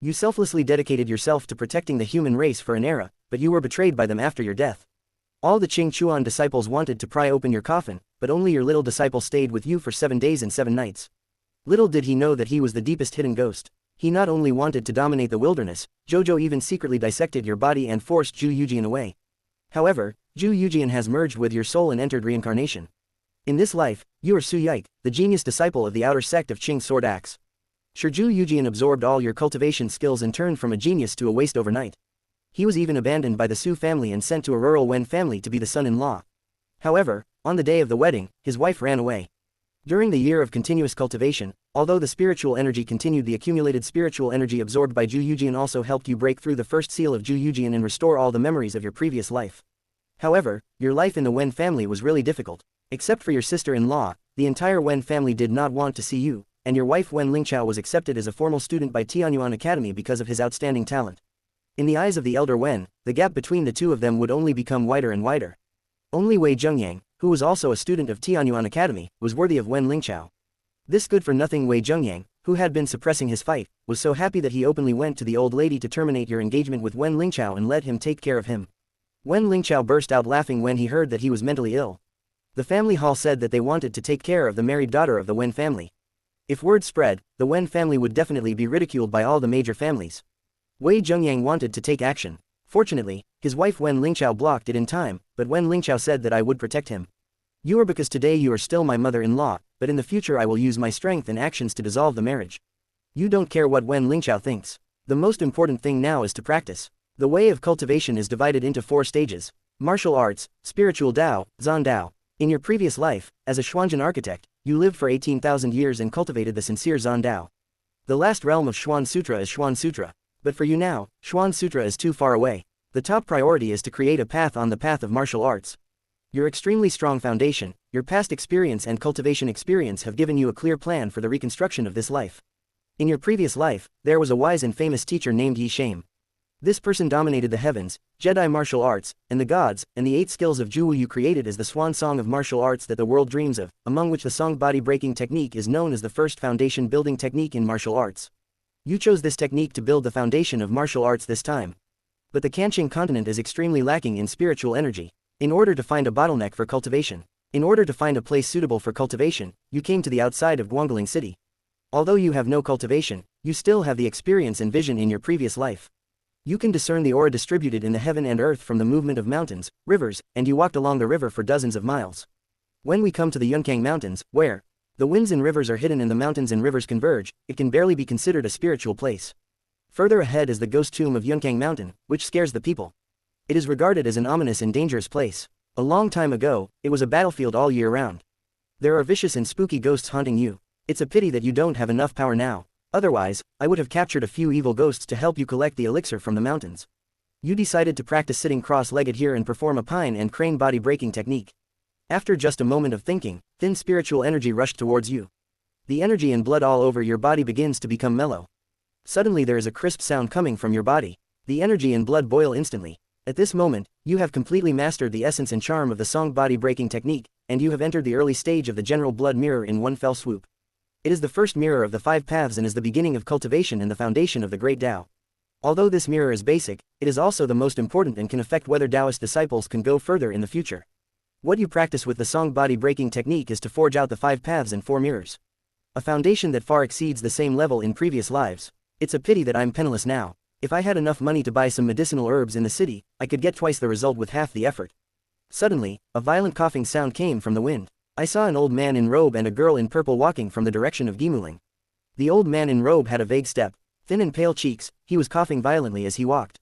You selflessly dedicated yourself to protecting the human race for an era, but you were betrayed by them after your death. All the Qing Chuan disciples wanted to pry open your coffin, but only your little disciple stayed with you for 7 days and 7 nights. Little did he know that he was the deepest hidden ghost. He not only wanted to dominate the wilderness, Jojo even secretly dissected your body and forced Zhu Yujian away. However, Zhu Yujian has merged with your soul and entered reincarnation. In this life, you are Su Yike, the genius disciple of the outer sect of Qing Sword Axe. Sure, Zhu Yujian absorbed all your cultivation skills and turned from a genius to a waste overnight. He was even abandoned by the Su family and sent to a rural Wen family to be the son-in-law. However, on the day of the wedding, his wife ran away. During the year of continuous cultivation, although the spiritual energy continued, the accumulated spiritual energy absorbed by Zhu Yujian also helped you break through the first seal of Zhu Yujian and restore all the memories of your previous life. However, your life in the Wen family was really difficult. Except for your sister-in-law, the entire Wen family did not want to see you, and your wife Wen Lingqiao was accepted as a formal student by Tianyuan Academy because of his outstanding talent. In the eyes of the elder Wen, the gap between the two of them would only become wider and wider. Only Wei Zhengyang, who was also a student of Tianyuan Academy, was worthy of Wen Lingqiao. This good-for-nothing Wei Zhengyang, who had been suppressing his fight, was so happy that he openly went to the old lady to terminate your engagement with Wen Lingqiao and let him take care of him. Wen Lingqiao burst out laughing when he heard that he was mentally ill. The family hall said that they wanted to take care of the married daughter of the Wen family. If word spread, the Wen family would definitely be ridiculed by all the major families. Wei Zhengyang wanted to take action. Fortunately, his wife Wen Lingqiao blocked it in time, but Wen Lingqiao said that I would protect him. You are because today you are still my mother-in-law, but in the future I will use my strength and actions to dissolve the marriage. You don't care what Wen Lingqiao thinks. The most important thing now is to practice. The way of cultivation is divided into 4 stages: martial arts, spiritual Dao, Zan Dao. In your previous life, as a Xuanzhen architect, you lived for 18,000 years and cultivated the sincere Zan Dao. The last realm of Xuan Sutra is Xuan Sutra. But for you now, Xuan Sutra is too far away. The top priority is to create a path on the path of martial arts. Your extremely strong foundation, your past experience and cultivation experience have given you a clear plan for the reconstruction of this life. In your previous life, there was a wise and famous teacher named Yi Shame. This person dominated the heavens, Jedi martial arts, and the gods, and the 8 skills of Zhu you created as the swan song of martial arts that the world dreams of, among which the song body breaking technique is known as the first foundation building technique in martial arts. You chose this technique to build the foundation of martial arts this time. But the Kanqing continent is extremely lacking in spiritual energy. In order to find a bottleneck for cultivation, in order to find a place suitable for cultivation, you came to the outside of Guangling City. Although you have no cultivation, you still have the experience and vision in your previous life. You can discern the aura distributed in the heaven and earth from the movement of mountains, rivers, and you walked along the river for dozens of miles. When we come to the Yunkang Mountains, where the winds and rivers are hidden and the mountains and rivers converge, it can barely be considered a spiritual place. Further ahead is the ghost tomb of Yunkang Mountain, which scares the people. It is regarded as an ominous and dangerous place. A long time ago, it was a battlefield all year round. There are vicious and spooky ghosts haunting you. It's a pity that you don't have enough power now. Otherwise, I would have captured a few evil ghosts to help you collect the elixir from the mountains. You decided to practice sitting cross-legged here and perform a pine and crane body breaking technique. After just a moment of thinking, thin spiritual energy rushed towards you. The energy and blood all over your body begins to become mellow. Suddenly there is a crisp sound coming from your body. The energy and blood boil instantly. At this moment, you have completely mastered the essence and charm of the song body breaking technique, and you have entered the early stage of the general blood mirror in one fell swoop. It is the first mirror of the 5 paths and is the beginning of cultivation and the foundation of the great Tao. Although this mirror is basic, it is also the most important and can affect whether Taoist disciples can go further in the future. What you practice with the song body breaking technique is to forge out the 5 paths and 4 mirrors. A foundation that far exceeds the same level in previous lives. It's a pity that I'm penniless now. If I had enough money to buy some medicinal herbs in the city, I could get twice the result with half the effort. Suddenly, a violent coughing sound came from the wind. I saw an old man in robe and a girl in purple walking from the direction of Gimuling. The old man in robe had a vague step, thin and pale cheeks, he was coughing violently as he walked.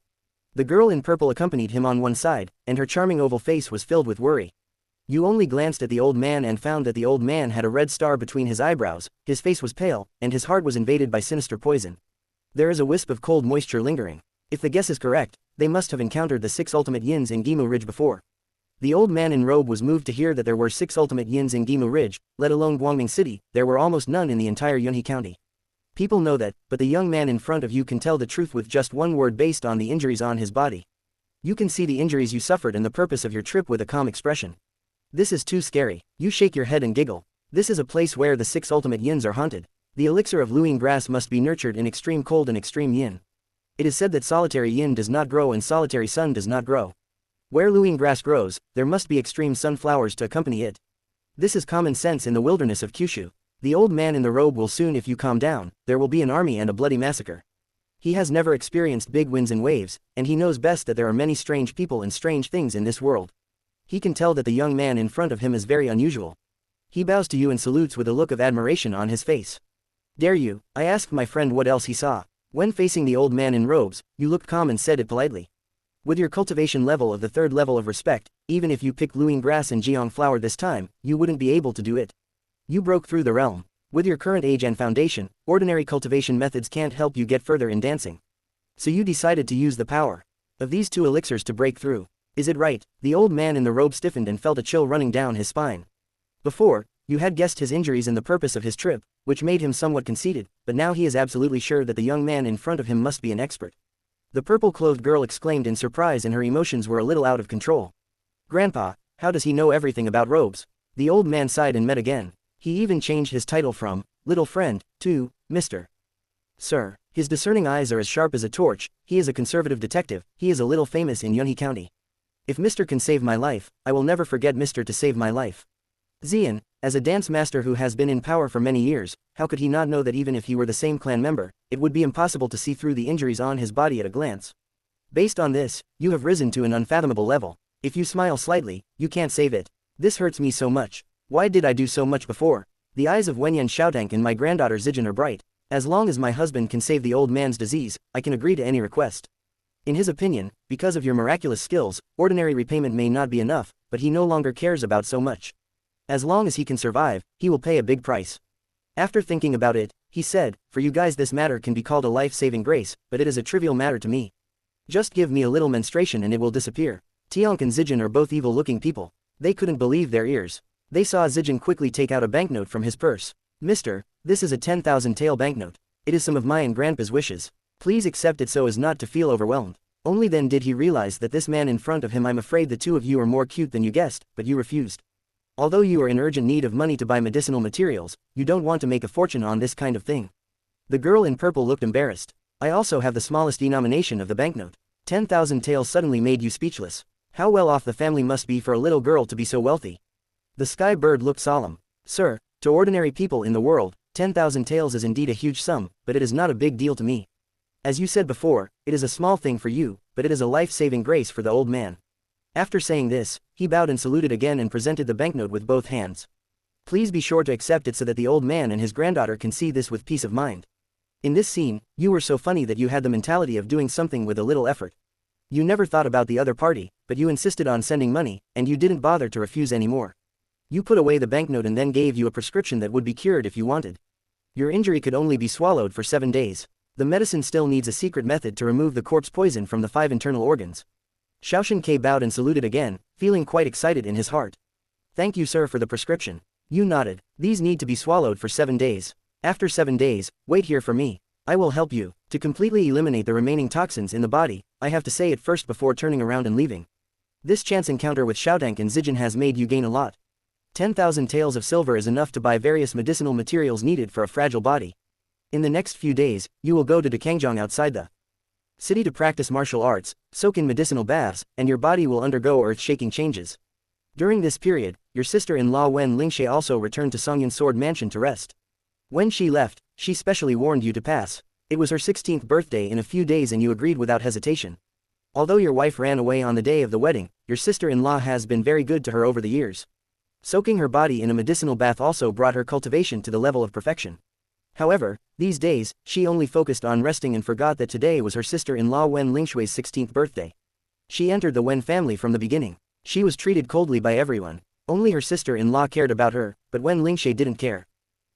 The girl in purple accompanied him on one side, and her charming oval face was filled with worry. You only glanced at the old man and found that the old man had a red star between his eyebrows, his face was pale, and his heart was invaded by sinister poison. There is a wisp of cold moisture lingering. If the guess is correct, they must have encountered the 6 ultimate yins in Gimu Ridge before. The old man in robe was moved to hear that there were 6 ultimate yins in Gimu Ridge, let alone Guangming City, there were almost none in the entire Yunhe County. People know that, but the young man in front of you can tell the truth with just one word based on the injuries on his body. You can see the injuries you suffered and the purpose of your trip with a calm expression. This is too scary. You shake your head and giggle. This is a place where the 6 ultimate yins are haunted. The elixir of Luing grass must be nurtured in extreme cold and extreme yin. It is said that solitary yin does not grow and solitary sun does not grow. Where luing grass grows, there must be extreme sunflowers to accompany it. This is common sense in the wilderness of Kyushu. The old man in the robe will soon, if you calm down, there will be an army and a bloody massacre. He has never experienced big winds and waves, and he knows best that there are many strange people and strange things in this world. He can tell that the young man in front of him is very unusual. He bows to you and salutes with a look of admiration on his face. Dare you? I asked my friend what else he saw. When facing the old man in robes, you looked calm and said it politely. With your cultivation level of the third level of respect, even if you picked luing grass and jiang flower this time, you wouldn't be able to do it. You broke through the realm. With your current age and foundation, ordinary cultivation methods can't help you get further in dancing. So you decided to use the power of these two elixirs to break through. Is it right? The old man in the robe stiffened and felt a chill running down his spine. Before, you had guessed his injuries and the purpose of his trip, which made him somewhat conceited, but now he is absolutely sure that the young man in front of him must be an expert. The purple-clothed girl exclaimed in surprise and her emotions were a little out of control. Grandpa, how does he know everything about robes? The old man sighed and met again. He even changed his title from little friend to Mr. Sir. His discerning eyes are as sharp as a torch. He is a conservative detective. He is a little famous in Yunhei County. If Mr. can save my life, I will never forget Mr. to save my life. Xian, as a dance master who has been in power for many years, how could he not know that even if he were the same clan member, it would be impossible to see through the injuries on his body at a glance? Based on this, you have risen to an unfathomable level. If you smile slightly, you can't save it. This hurts me so much. Why did I do so much before? The eyes of Wenyan Xiaodang and my granddaughter Zijin are bright. As long as my husband can save the old man's disease, I can agree to any request. In his opinion, because of your miraculous skills, ordinary repayment may not be enough, but he no longer cares about so much. As long as he can survive, he will pay a big price. After thinking about it, he said, for you guys this matter can be called a life-saving grace, but it is a trivial matter to me. Just give me a little menstruation and it will disappear. Tiank and Zijin are both evil-looking people. They couldn't believe their ears. They saw Zijin quickly take out a banknote from his purse. Mister, this is a 10,000 tael banknote. It is some of my and Grandpa's wishes. Please accept it so as not to feel overwhelmed. Only then did he realize that this man in front of him, I'm afraid the two of you are more cute than you guessed, but you refused. Although you are in urgent need of money to buy medicinal materials, you don't want to make a fortune on this kind of thing. The girl in purple looked embarrassed. I also have the smallest denomination of the banknote. 10,000 taels suddenly made you speechless. How well off the family must be for a little girl to be so wealthy. The sky bird looked solemn. Sir, to ordinary people in the world, 10,000 taels is indeed a huge sum, but it is not a big deal to me. As you said before, it is a small thing for you, but it is a life-saving grace for the old man. After saying this, he bowed and saluted again and presented the banknote with both hands. Please be sure to accept it so that the old man and his granddaughter can see this with peace of mind. In this scene, you were so funny that you had the mentality of doing something with a little effort. You never thought about the other party, but you insisted on sending money, and you didn't bother to refuse anymore. You put away the banknote and then gave you a prescription that would be cured if you wanted. Your injury could only be swallowed for 7 days. The medicine still needs a secret method to remove the corpse poison from the 5 internal organs. Xiaoshan Ke bowed and saluted again, feeling quite excited in his heart. Thank you, sir, for the prescription. You nodded. These need to be swallowed for 7 days. After 7 days, wait here for me. I will help you. To completely eliminate the remaining toxins in the body, I have to say it first before turning around and leaving. This chance encounter with Xiaodank and Zijin has made you gain a lot. 10,000 taels of silver is enough to buy various medicinal materials needed for a fragile body. In the next few days, you will go to Dekangjang outside the city to practice martial arts, soak in medicinal baths, and your body will undergo earth-shaking changes. During this period, your sister-in-law Wen Lingshe also returned to Songyun Sword Mansion to rest. When she left, she specially warned you to pass. It was her 16th birthday in a few days and you agreed without hesitation. Although your wife ran away on the day of the wedding, your sister-in-law has been very good to her over the years. Soaking her body in a medicinal bath also brought her cultivation to the level of perfection. However, these days, she only focused on resting and forgot that today was her sister-in-law Wen Lingshui's 16th birthday. She entered the Wen family from the beginning. She was treated coldly by everyone. Only her sister-in-law cared about her, but Wen Lingshui didn't care.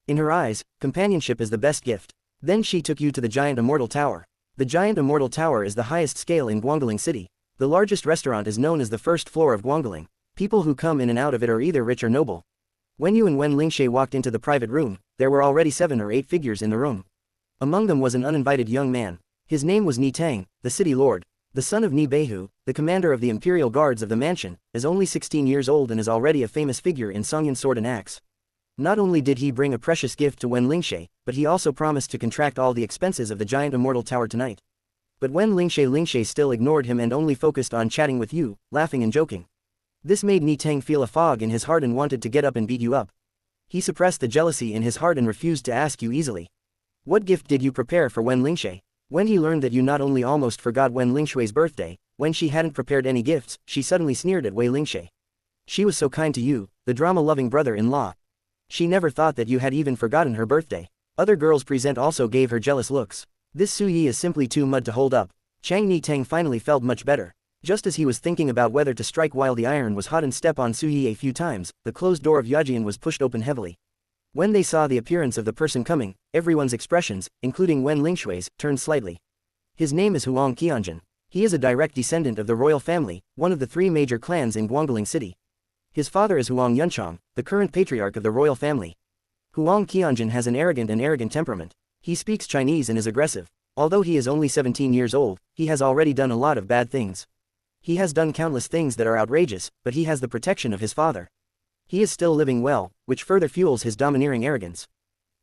In her eyes, companionship is the best gift. Then she took you to the Giant Immortal Tower. The Giant Immortal Tower is the highest scale in Guangling City. The largest restaurant is known as the first floor of Guangling. People who come in and out of it are either rich or noble. When you and Wen Lingshe walked into the private room, there were already 7 or 8 figures in the room. Among them was an uninvited young man. His name was Ni Tang, the city lord. The son of Ni Beihu, the commander of the imperial guards of the mansion, is only 16 years old and is already a famous figure in Songyun Sword and Axe. Not only did he bring a precious gift to Wen Lingshe, but he also promised to contract all the expenses of the Giant Immortal Tower tonight. But when Lingshe still ignored him and only focused on chatting with you, laughing and joking. This made Ni Teng feel a fog in his heart and wanted to get up and beat you up. He suppressed the jealousy in his heart and refused to ask you easily. What gift did you prepare for Wen Lingshe? When he learned that you not only almost forgot Wen Lingshui's birthday, when she hadn't prepared any gifts, she suddenly sneered at Wei Lingshe. She was so kind to you, the drama-loving brother-in-law. She never thought that you had even forgotten her birthday. Other girls present also gave her jealous looks. This Su Yi is simply too mud to hold up. Chang Ni Teng finally felt much better. Just as he was thinking about whether to strike while the iron was hot and step on Su Yi a few times, the closed door of Yajian was pushed open heavily. When they saw the appearance of the person coming, everyone's expressions, including Wen Lingshui's, turned slightly. His name is Huang Qianjun. He is a direct descendant of the royal family, one of the 3 major clans in Guangling City. His father is Huang Yunchang, the current patriarch of the royal family. Huang Qianjun has an arrogant temperament. He speaks Chinese and is aggressive. Although he is only 17 years old, he has already done a lot of bad things. He has done countless things that are outrageous, but he has the protection of his father. He is still living well, which further fuels his domineering arrogance.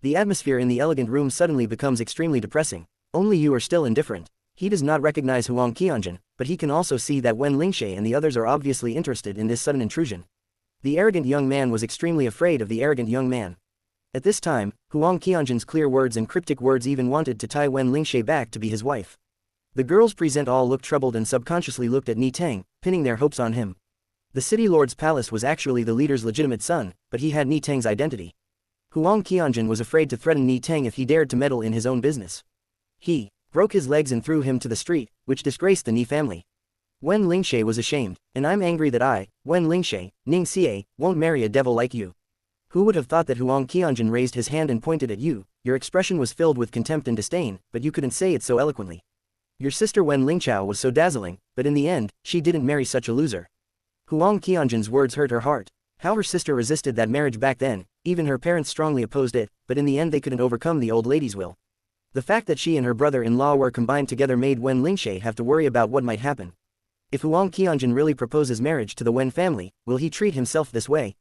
The atmosphere in the elegant room suddenly becomes extremely depressing. Only you are still indifferent. He does not recognize Huang Qianjun, but he can also see that Wen Lingshe and the others are obviously interested in this sudden intrusion. The arrogant young man was extremely afraid of the arrogant young man. At this time, Huang Qianjun's clear words and cryptic words even wanted to tie Wen Lingshe back to be his wife. The girls present all looked troubled and subconsciously looked at Ni Teng, pinning their hopes on him. The city lord's palace was actually the leader's legitimate son, but he had Ni Teng's identity. Huang Qianjun was afraid to threaten Ni Teng if he dared to meddle in his own business. He broke his legs and threw him to the street, which disgraced the Ni family. Wen Lingshe was ashamed, and I'm angry that I, Wen Lingshe, Ning Xie, won't marry a devil like you. Who would have thought that Huang Qianjun raised his hand and pointed at you? Your expression was filled with contempt and disdain, but you couldn't say it so eloquently. Your sister Wen Lingchao was so dazzling, but in the end, she didn't marry such a loser. Huang Qianjun's words hurt her heart. How her sister resisted that marriage back then, even her parents strongly opposed it, but in the end they couldn't overcome the old lady's will. The fact that she and her brother-in-law were combined together made Wen Lingshe have to worry about what might happen. If Huang Qianjun really proposes marriage to the Wen family, will he treat himself this way?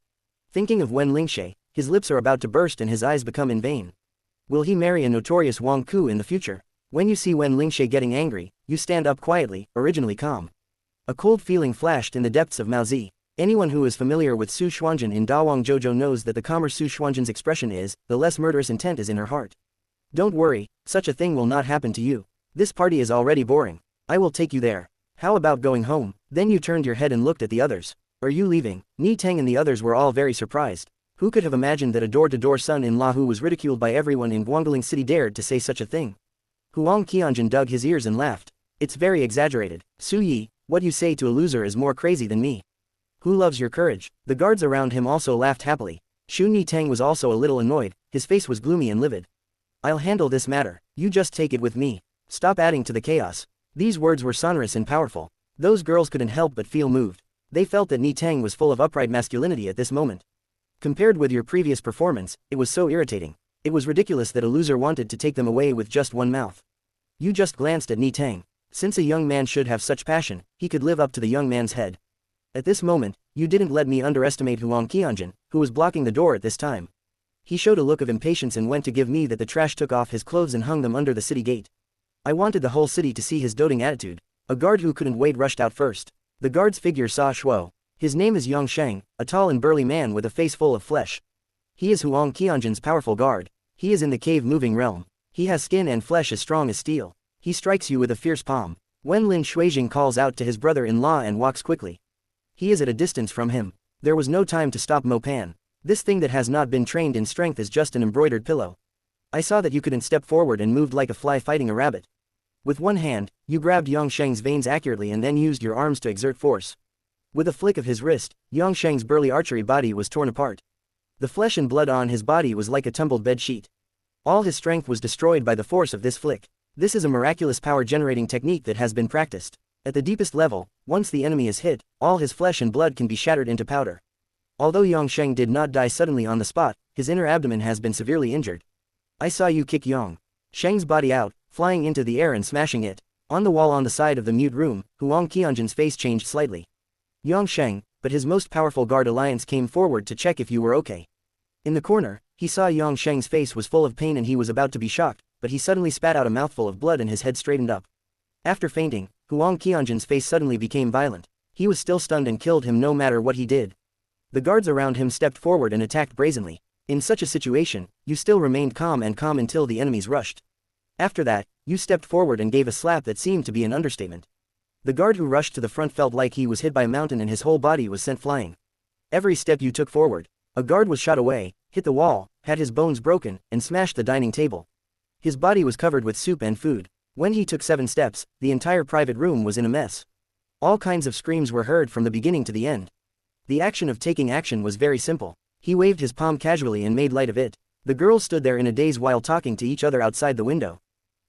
Thinking of Wen Lingshe, his lips are about to burst and his eyes become in vain. Will he marry a notorious Wang Ku in the future? When you see Wen Lingshe getting angry, you stand up quietly, originally calm. A cold feeling flashed in the depths of Maozi. Anyone who is familiar with Su Xuanjun in Dawang Zhouzhou knows that the calmer Su Xuanjun's expression is, the less murderous intent is in her heart. Don't worry, such a thing will not happen to you. This party is already boring. I will take you there. How about going home? Then you turned your head and looked at the others. Are you leaving? Ni Teng and the others were all very surprised. Who could have imagined that a door-to-door son-in-law who was ridiculed by everyone in Guangling City dared to say such a thing? Huang Qianjun dug his ears and laughed. It's very exaggerated. Su Yi, what you say to a loser is more crazy than me. Who loves your courage? The guards around him also laughed happily. Shu Ni Teng was also a little annoyed, his face was gloomy and livid. I'll handle this matter, you just take it with me. Stop adding to the chaos. These words were sonorous and powerful. Those girls couldn't help but feel moved. They felt that Ni Teng was full of upright masculinity at this moment. Compared with your previous performance, it was so irritating. It was ridiculous that a loser wanted to take them away with just one mouth. You just glanced at Ni Teng. Since a young man should have such passion, he could live up to the young man's head. At this moment, you didn't let me underestimate Huang Qianjun, who was blocking the door at this time. He showed a look of impatience and went to give me that the trash took off his clothes and hung them under the city gate. I wanted the whole city to see his doting attitude. A guard who couldn't wait rushed out first. The guard's figure saw Shuo. His name is Yang Sheng, a tall and burly man with a face full of flesh. He is Huang Qianjun's powerful guard. He is in the cave-moving realm. He has skin and flesh as strong as steel. He strikes you with a fierce palm. Wen Lin Shuijing calls out to his brother-in-law and walks quickly. He is at a distance from him. There was no time to stop Mo Pan. This thing that has not been trained in strength is just an embroidered pillow. I saw that you couldn't step forward and moved like a fly fighting a rabbit. With one hand, you grabbed Yang Sheng's veins accurately and then used your arms to exert force. With a flick of his wrist, Yang Sheng's burly archery body was torn apart. The flesh and blood on his body was like a tumbled bed sheet. All his strength was destroyed by the force of this flick. This is a miraculous power-generating technique that has been practiced. At the deepest level, once the enemy is hit, all his flesh and blood can be shattered into powder. Although Yang Sheng did not die suddenly on the spot, his inner abdomen has been severely injured. I saw you kick Yang Sheng's body out, flying into the air and smashing it. On the wall on the side of the mute room, Huang Qianjun's face changed slightly. Yang Sheng, but his most powerful guard alliance came forward to check if you were okay. In the corner, he saw Yang Sheng's face was full of pain and he was about to be shocked, but he suddenly spat out a mouthful of blood and his head straightened up. After fainting, Huang Qianjun's face suddenly became violent. He was still stunned and killed him no matter what he did. The guards around him stepped forward and attacked brazenly. In such a situation, you still remained calm until the enemies rushed. After that, you stepped forward and gave a slap that seemed to be an understatement. The guard who rushed to the front felt like he was hit by a mountain and his whole body was sent flying. Every step you took forward, a guard was shot away, hit the wall, had his bones broken, and smashed the dining table. His body was covered with soup and food. When he took 7 steps, the entire private room was in a mess. All kinds of screams were heard from the beginning to the end. The action of taking action was very simple. He waved his palm casually and made light of it. The girls stood there in a daze while talking to each other outside the window.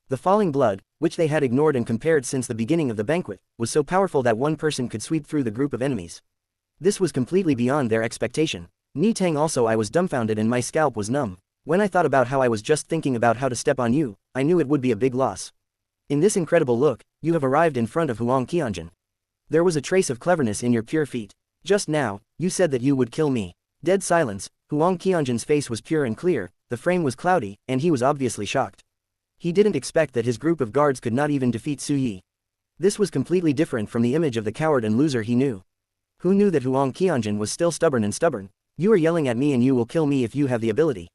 The falling blood, which they had ignored and compared since the beginning of the banquet, was so powerful that one person could sweep through the group of enemies. This was completely beyond their expectation. Ni Tang also. I was dumbfounded and my scalp was numb. When I thought about how I was just thinking about how to step on you, I knew it would be a big loss. In this incredible look, you have arrived in front of Huang Qianjun. There was a trace of cleverness in your pure feet. Just now, you said that you would kill me. Dead silence. Huang Qianjun's face was pure and clear, the frame was cloudy, and he was obviously shocked. He didn't expect that his group of guards could not even defeat Su Yi. This was completely different from the image of the coward and loser he knew. Who knew that Huang Qianjun was still stubborn and stubborn? You are yelling at me and you will kill me if you have the ability.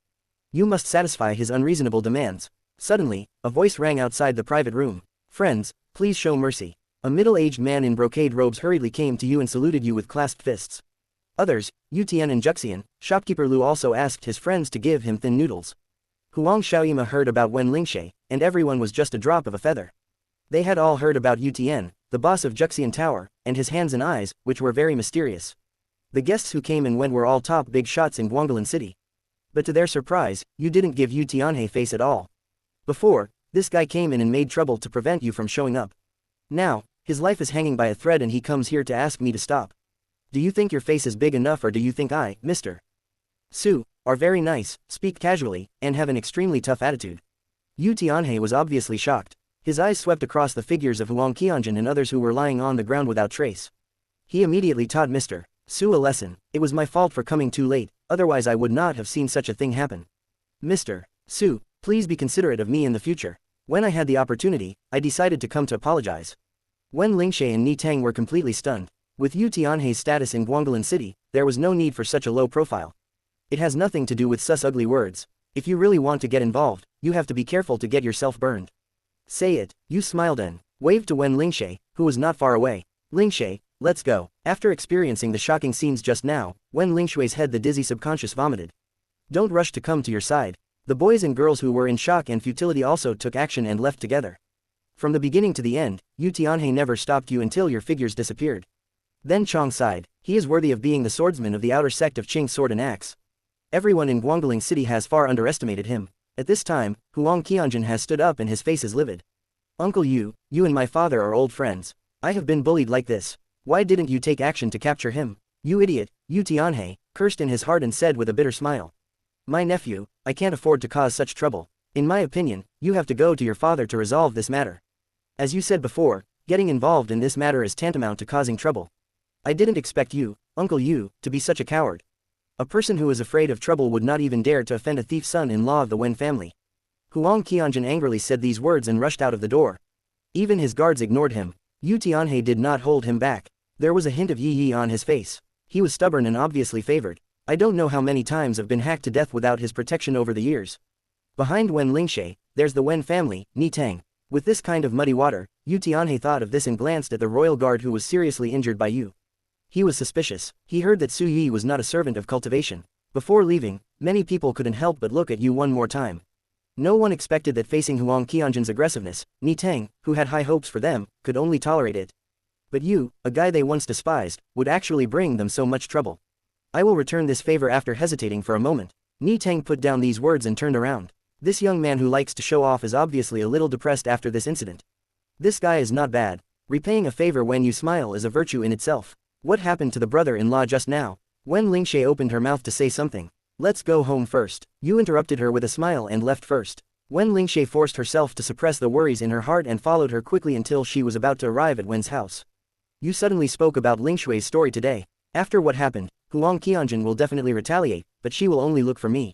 You must satisfy his unreasonable demands. Suddenly, a voice rang outside the private room. Friends, please show mercy. A middle-aged man in brocade robes hurriedly came to you and saluted you with clasped fists. Others, Yu Tian and Juxian, shopkeeper Lu also asked his friends to give him thin noodles. Huang Xiaoyima heard about Wen Lingshe, and everyone was just a drop of a feather. They had all heard about Yu Tian, the boss of Juxian Tower, and his hands and eyes, which were very mysterious. The guests who came and went were all top big shots in Guangdalin City. But to their surprise, you didn't give Yu Tianhe face at all. Before, this guy came in and made trouble to prevent you from showing up. Now, his life is hanging by a thread and he comes here to ask me to stop. Do you think your face is big enough or do you think I, Mr. Su, are very nice, speak casually, and have an extremely tough attitude? Yu Tianhe was obviously shocked. His eyes swept across the figures of Huang Qianjun and others who were lying on the ground without trace. He immediately taught Mr. Su a lesson. It was my fault for coming too late, otherwise I would not have seen such a thing happen. Mr. Su, please be considerate of me in the future. When I had the opportunity, I decided to come to apologize. Wen Lingshe and Ni Tang were completely stunned. With Yu Tianhe's status in Guangdalin City, there was no need for such a low profile. It has nothing to do with sus ugly words. If you really want to get involved, you have to be careful to get yourself burned. Say it. You smiled and waved to Wen Lingshe, who was not far away. Lingshe, let's go. After experiencing the shocking scenes just now, Wen Lingshui's head the dizzy subconscious vomited. Don't rush to come to your side. The boys and girls who were in shock and futility also took action and left together. From the beginning to the end, Yu Tianhe never stopped you until your figures disappeared. Then Chong sighed. He is worthy of being the swordsman of the outer sect of Qing's sword and axe. Everyone in Guangdalin City has far underestimated him. At this time, Huang Qianjun has stood up and his face is livid. Uncle Yu, you and my father are old friends. I have been bullied like this. Why didn't you take action to capture him? You idiot, Yu Tianhe, cursed in his heart and said with a bitter smile. My nephew, I can't afford to cause such trouble. In my opinion, you have to go to your father to resolve this matter. As you said before, getting involved in this matter is tantamount to causing trouble. I didn't expect you, Uncle Yu, to be such a coward. A person who is afraid of trouble would not even dare to offend a thief son-in-law of the Wen family. Huang Qianjun angrily said these words and rushed out of the door. Even his guards ignored him. Yu Tianhe did not hold him back. There was a hint of yi on his face. He was stubborn and obviously favored. I don't know how many times I've been hacked to death without his protection over the years. Behind Wen Lingshe, there's the Wen family, Ni Tang. With this kind of muddy water, Yu Tianhe thought of this and glanced at the royal guard who was seriously injured by Yu. He was suspicious. He heard that Su Yi was not a servant of cultivation. Before leaving, many people couldn't help but look at Yu one more time. No one expected that facing Huang Qianjun's aggressiveness, Ni Tang, who had high hopes for them, could only tolerate it. But Yu, a guy they once despised, would actually bring them so much trouble. I will return this favor. After hesitating for a moment, Ni Tang put down these words and turned around. This young man who likes to show off is obviously a little depressed after this incident. This guy is not bad. Repaying a favor when you smile is a virtue in itself. What happened to the brother-in-law just now? Wen Lingshe opened her mouth to say something. Let's go home first. You interrupted her with a smile and left first. Wen Lingshe forced herself to suppress the worries in her heart and followed her quickly until she was about to arrive at Wen's house. You suddenly spoke about Lingshui's story today. After what happened, Huang Qianjun will definitely retaliate, but she will only look for me.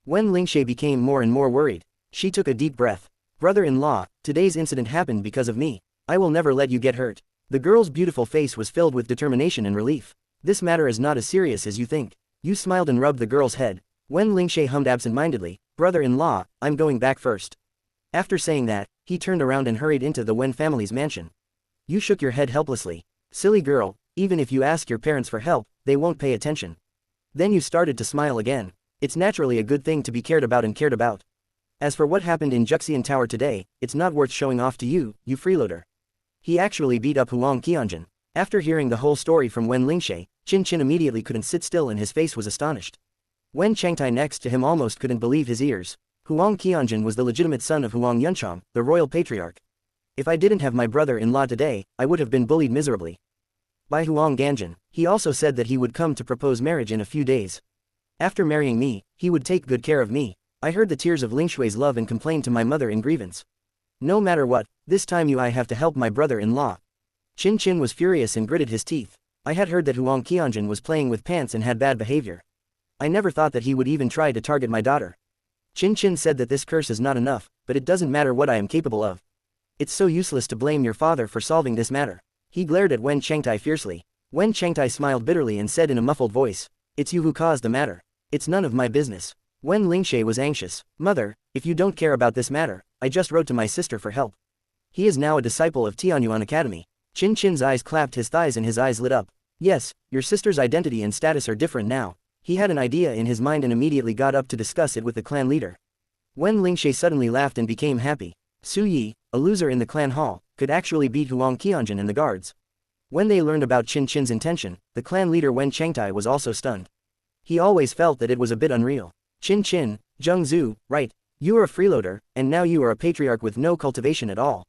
Wen Lingshe became more and more worried. She took a deep breath. Brother-in-law, today's incident happened because of me. I will never let you get hurt. The girl's beautiful face was filled with determination and relief. This matter is not as serious as you think. You smiled and rubbed the girl's head. Wen Lingshe hummed absent-mindedly, brother-in-law, I'm going back first. After saying that, he turned around and hurried into the Wen family's mansion. You shook your head helplessly. Silly girl, even if you ask your parents for help, they won't pay attention. Then you started to smile again. It's naturally a good thing to be cared about and cared about. As for what happened in Juxian Tower today, it's not worth showing off to you, you freeloader. He actually beat up Huang Qianjun. After hearing the whole story from Wen Lingshe, Qin Qin immediately couldn't sit still and his face was astonished. Wen Changtai next to him almost couldn't believe his ears. Huang Qianjun was the legitimate son of Huang Yunchang, the royal patriarch. If I didn't have my brother-in-law today, I would have been bullied miserably by Huang Ganjun. He also said that he would come to propose marriage in a few days. After marrying me, he would take good care of me. I heard the tears of Lingshui's love and complained to my mother in grievance. No matter what, this time I have to help my brother-in-law. Qin Qin was furious and gritted his teeth. I had heard that Huang Qianjun was playing with pants and had bad behavior. I never thought that he would even try to target my daughter. Qin Qin said that this curse is not enough, but it doesn't matter what I am capable of. It's so useless to blame your father for solving this matter. He glared at Wen Changtai fiercely. Wen Changtai smiled bitterly and said in a muffled voice, it's you who caused the matter. It's none of my business. Wen Lingshe was anxious. Mother, if you don't care about this matter, I just wrote to my sister for help. He is now a disciple of Tianyuan Academy. Qin Qin's eyes clapped his thighs and his eyes lit up. Yes, your sister's identity and status are different now. He had an idea in his mind and immediately got up to discuss it with the clan leader. Wen Lingshe suddenly laughed and became happy. Su Yi, a loser in the clan hall, could actually beat Huang Qianjun and the guards. When they learned about Qin Qin's intention, the clan leader Wen Changtai was also stunned. He always felt that it was a bit unreal. Qin Qin, Zheng Zhu, right, you are a freeloader, and now you are a patriarch with no cultivation at all.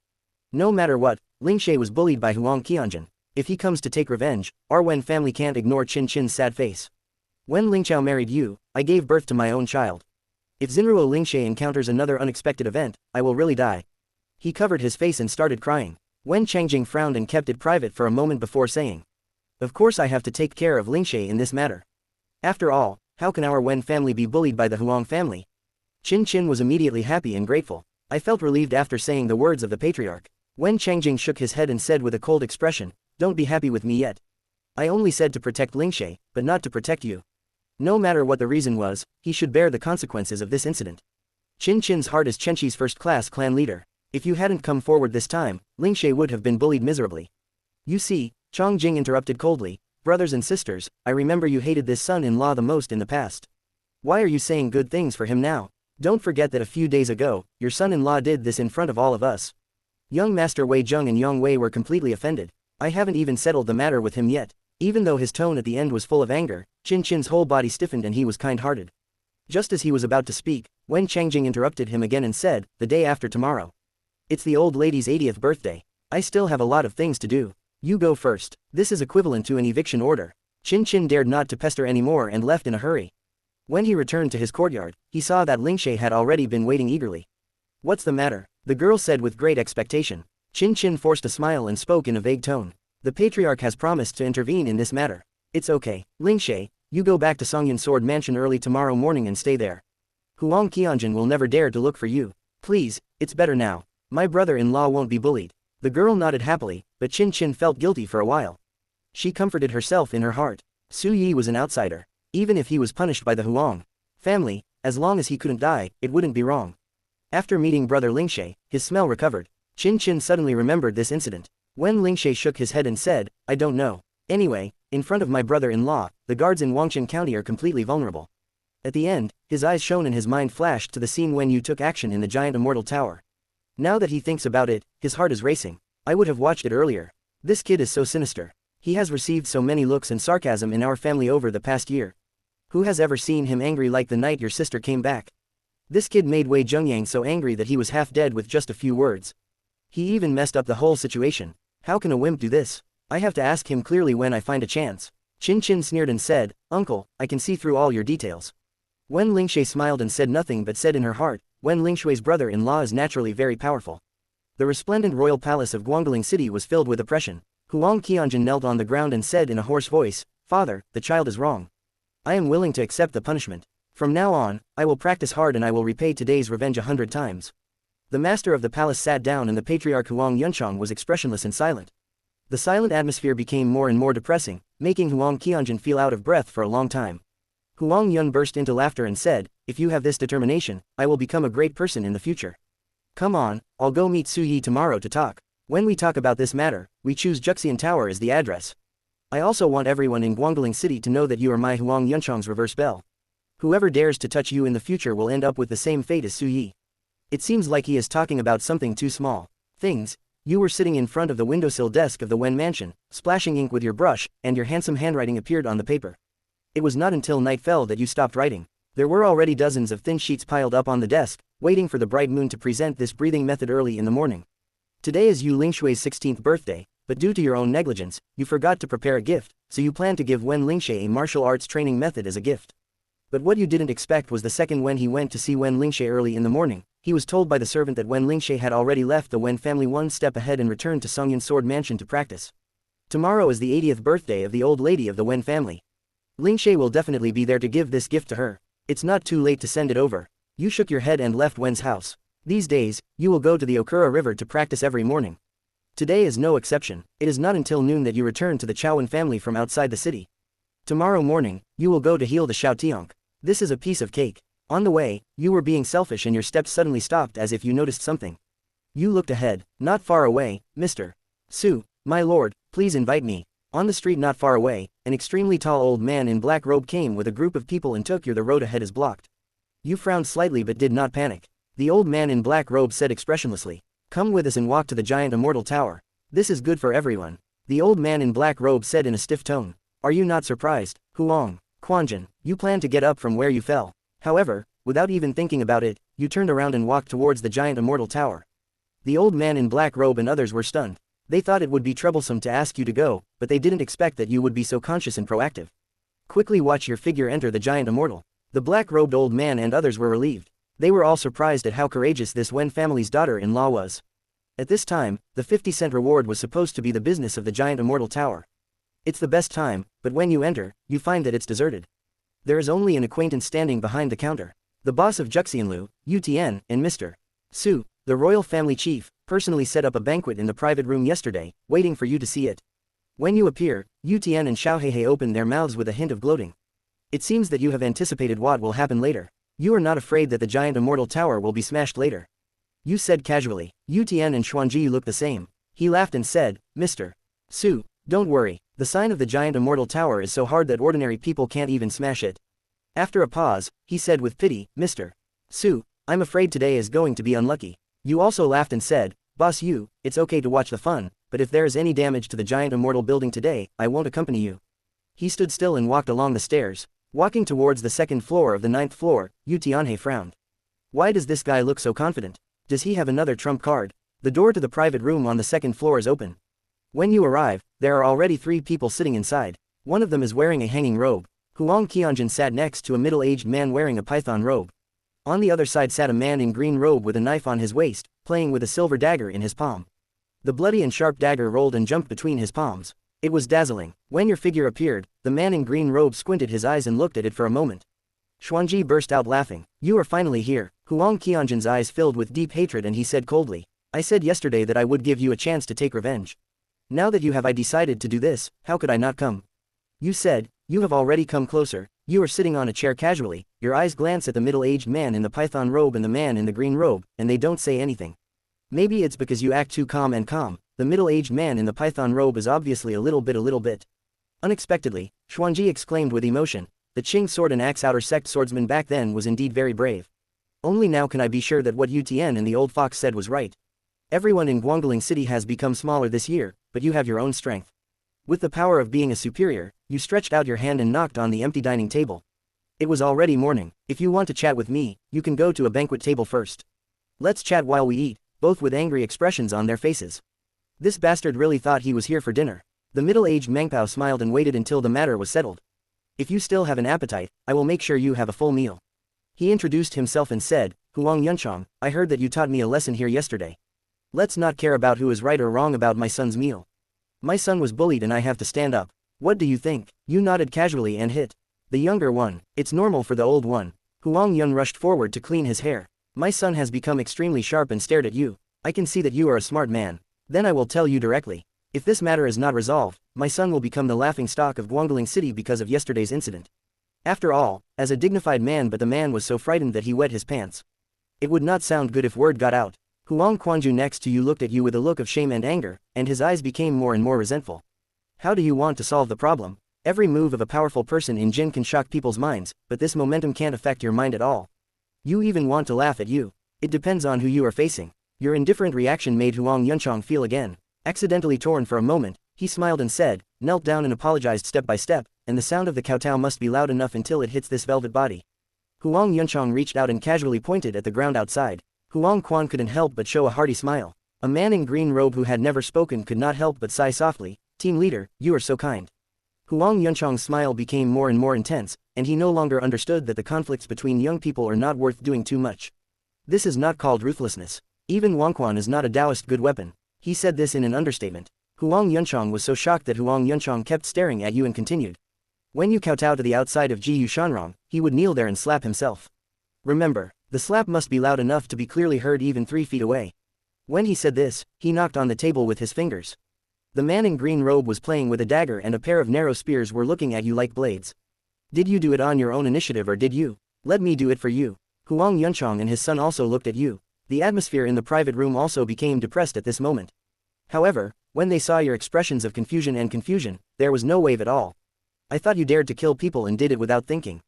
No matter what, Lingshe was bullied by Huang Qianjun. If he comes to take revenge, our Wen family can't ignore Qin Qin's sad face. When Lingqiao married you, I gave birth to my own child. If Xinruo Lingshe encounters another unexpected event, I will really die. He covered his face and started crying. Wen Changjing frowned and kept it private for a moment before saying, of course I have to take care of Lingshe in this matter. After all, how can our Wen family be bullied by the Huang family? Qin Qin was immediately happy and grateful. I felt relieved after saying the words of the patriarch. Wen Changjing shook his head and said with a cold expression, don't be happy with me yet. I only said to protect Lingshe, but not to protect you. No matter what the reason was, he should bear the consequences of this incident. Qin Qin's heart is Chenqi's first-class clan leader. If you hadn't come forward this time, Lingshe would have been bullied miserably. You see, Changjing interrupted coldly, brothers and sisters, I remember you hated this son-in-law the most in the past. Why are you saying good things for him now? Don't forget that a few days ago, your son-in-law did this in front of all of us. Young Master Wei Zheng and Yang Wei were completely offended. I haven't even settled the matter with him yet. Even though his tone at the end was full of anger, Qin Qin's whole body stiffened and he was kind-hearted. Just as he was about to speak, Wen Changjing interrupted him again and said, the day after tomorrow. It's the old lady's 80th birthday. I still have a lot of things to do. You go first. This is equivalent to an eviction order. Qin Qin dared not to pester anymore and left in a hurry. When he returned to his courtyard, he saw that Lingshe had already been waiting eagerly. What's the matter? The girl said with great expectation. Qin Qin forced a smile and spoke in a vague tone. The patriarch has promised to intervene in this matter. It's okay, Lingshe, you go back to Songyun Sword Mansion early tomorrow morning and stay there. Huang Qianjun will never dare to look for you. Please, it's better now. My brother-in-law won't be bullied. The girl nodded happily, but Qin Qin felt guilty for a while. She comforted herself in her heart. Su Yi was an outsider. Even if he was punished by the Huang family, as long as he couldn't die, it wouldn't be wrong. After meeting brother Lingshe, his smell recovered. Qin Qin suddenly remembered this incident. When Lingshe shook his head and said, I don't know. Anyway, in front of my brother-in-law, the guards in Wangqin County are completely vulnerable. At the end, his eyes shone and his mind flashed to the scene when you took action in the giant immortal tower. Now that he thinks about it, his heart is racing. I would have watched it earlier. This kid is so sinister. He has received so many looks and sarcasm in our family over the past year. Who has ever seen him angry like the night your sister came back? This kid made Wei Zhengyang so angry that he was half dead with just a few words. He even messed up the whole situation. How can a wimp do this? I have to ask him clearly when I find a chance. Qin Qin sneered and said, Uncle, I can see through all your details. Wen Lingshe smiled and said nothing but said in her heart, Wen Lingshui's brother-in-law is naturally very powerful. The resplendent royal palace of Guangling City was filled with oppression. Huang Qianjun knelt on the ground and said in a hoarse voice, Father, the child is wrong. I am willing to accept the punishment. From now on, I will practice hard and I will repay today's revenge 100 times. The master of the palace sat down and the patriarch Huang Yunchang was expressionless and silent. The silent atmosphere became more and more depressing, making Huang Qianjun feel out of breath for a long time. Huang Yun burst into laughter and said, "If you have this determination, I will become a great person in the future. Come on, I'll go meet Su Yi tomorrow to talk. When we talk about this matter, we choose Juxian Tower as the address. I also want everyone in Guangling City to know that you are my Huang Yunchang's reverse bell. Whoever dares to touch you in the future will end up with the same fate as Su Yi." It seems like he is talking about something too small. Things. You were sitting in front of the windowsill desk of the Wen mansion, splashing ink with your brush, and your handsome handwriting appeared on the paper. It was not until night fell that you stopped writing. There were already dozens of thin sheets piled up on the desk, waiting for the bright moon to present this breathing method early in the morning. Today is Yu Lingshui's 16th birthday, but due to your own negligence, you forgot to prepare a gift, so you planned to give Wen Lingshui a martial arts training method as a gift. But what you didn't expect was the second when he went to see Wen Lingshui early in the morning, he was told by the servant that Wen Lingshui had already left the Wen family one step ahead and returned to Songyan Sword Mansion to practice. Tomorrow is the 80th birthday of the old lady of the Wen family. Lingshui will definitely be there to give this gift to her. It's not too late to send it over. You shook your head and left Wen's house. These days, you will go to the Okura River to practice every morning. Today is no exception. It is not until noon that you return to the Chowan family from outside the city. Tomorrow morning, you will go to heal the Xiaotiank. This is a piece of cake. On the way, you were being selfish and your steps suddenly stopped as if you noticed something. You looked ahead. Not far away, Mr. Su, my lord, please invite me. On the street not far away, an extremely tall old man in black robe came with a group of people and took you. The road ahead is blocked. You frowned slightly but did not panic. The old man in black robe said expressionlessly, "Come with us and walk to the giant immortal tower. This is good for everyone." The old man in black robe said in a stiff tone, "Are you not surprised, Huang Qianjun? You plan to get up from where you fell." However, without even thinking about it, you turned around and walked towards the giant immortal tower. The old man in black robe and others were stunned. They thought it would be troublesome to ask you to go, but they didn't expect that you would be so conscious and proactive. Quickly watch your figure enter the giant immortal. The black-robed old man and others were relieved. They were all surprised at how courageous this Wen family's daughter-in-law was. At this time, the 50-cent reward was supposed to be the business of the giant immortal tower. It's the best time, but when you enter, you find that it's deserted. There is only an acquaintance standing behind the counter. The boss of Juxianlu, Yu Tian, and Mr. Su, the royal family chief, personally set up a banquet in the private room yesterday, waiting for you to see it. When you appear, Yu Tian and Xiao Heihei open their mouths with a hint of gloating. It seems that you have anticipated what will happen later. You are not afraid that the giant immortal tower will be smashed later. You said casually. Yu Tian and Xuanji looked the same. He laughed and said, "Mr. Su, don't worry. The sign of the giant immortal tower is so hard that ordinary people can't even smash it." After a pause, he said with pity, "Mr. Su, I'm afraid today is going to be unlucky." You also laughed and said, "Boss Yu, it's okay to watch the fun, but if there is any damage to the giant immortal building today, I won't accompany you." He stood still and walked along the stairs. Walking towards the second floor of the 9th floor, Yu Tianhe frowned. Why does this guy look so confident? Does he have another trump card? The door to the private room on the 2nd floor is open. When you arrive, there are already 3 people sitting inside. One of them is wearing a hanging robe. Huang Qianjun sat next to a middle-aged man wearing a python robe. On the other side sat a man in green robe with a knife on his waist, playing with a silver dagger in his palm. The bloody and sharp dagger rolled and jumped between his palms. It was dazzling. When your figure appeared, the man in green robe squinted his eyes and looked at it for a moment. Xuanji burst out laughing. "You are finally here." Huang Qianjun's eyes filled with deep hatred and he said coldly, "I said yesterday that I would give you a chance to take revenge. Now that you have decided to do this, how could I not come? You said, you have already come closer. You are sitting on a chair casually, your eyes glance at the middle-aged man in the python robe and the man in the green robe, and they don't say anything. Maybe it's because you act too calm and calm. The middle-aged man in the python robe is obviously a little bit. Unexpectedly, Xuanji exclaimed with emotion, the Qing sword and axe outer sect swordsman back then was indeed very brave. Only now can I be sure that what Yu Tian and the old fox said was right. Everyone in Guangling City has become smaller this year, but you have your own strength. With the power of being a superior, you stretched out your hand and knocked on the empty dining table. It was already morning. If you want to chat with me, you can go to a banquet table first. Let's chat while we eat, both with angry expressions on their faces. This bastard really thought he was here for dinner. The middle-aged Mengpao smiled and waited until the matter was settled. If you still have an appetite, I will make sure you have a full meal. He introduced himself and said, Huang Yunchang, I heard that you taught me a lesson here yesterday. Let's not care about who is right or wrong about my son's meal. My son was bullied and I have to stand up. What do you think? You nodded casually and hit. The younger one. It's normal for the old one. Huang Yun rushed forward to clean his hair. My son has become extremely sharp and stared at you. I can see that you are a smart man. Then I will tell you directly. If this matter is not resolved, my son will become the laughing stock of Guangdong City because of yesterday's incident. After all, as a dignified man, but the man was so frightened that he wet his pants. It would not sound good if word got out. Huang Quanju next to you looked at you with a look of shame and anger, and his eyes became more and more resentful. How do you want to solve the problem? Every move of a powerful person in Jin can shock people's minds, but this momentum can't affect your mind at all. You even want to laugh at you. It depends on who you are facing. Your indifferent reaction made Huang Yunchong feel again accidentally torn for a moment. He smiled and said, knelt down and apologized step by step, and the sound of the kowtow must be loud enough until it hits this velvet body. Huang Yunchong reached out and casually pointed at the ground outside. Huang Quan couldn't help but show a hearty smile. A man in green robe who had never spoken could not help but sigh softly. Team leader, you are so kind. Huang Yunchong's smile became more and more intense, and he no longer understood that the conflicts between young people are not worth doing too much. This is not called ruthlessness. Even Wangquan is not a Taoist good weapon. He said this in an understatement. Huang Yunchong was so shocked that Huang Yunchong kept staring at you and continued. When you kowtow to the outside of Ji Yushanrong, he would kneel there and slap himself. Remember, the slap must be loud enough to be clearly heard even 3 feet away. When he said this, he knocked on the table with his fingers. The man in green robe was playing with a dagger and a pair of narrow spears were looking at you like blades. Did you do it on your own initiative or did you? Let me do it for you. Huang Yunchong and his son also looked at you. The atmosphere in the private room also became depressed at this moment. However, when they saw your expressions of confusion, there was no wave at all. I thought you dared to kill people and did it without thinking.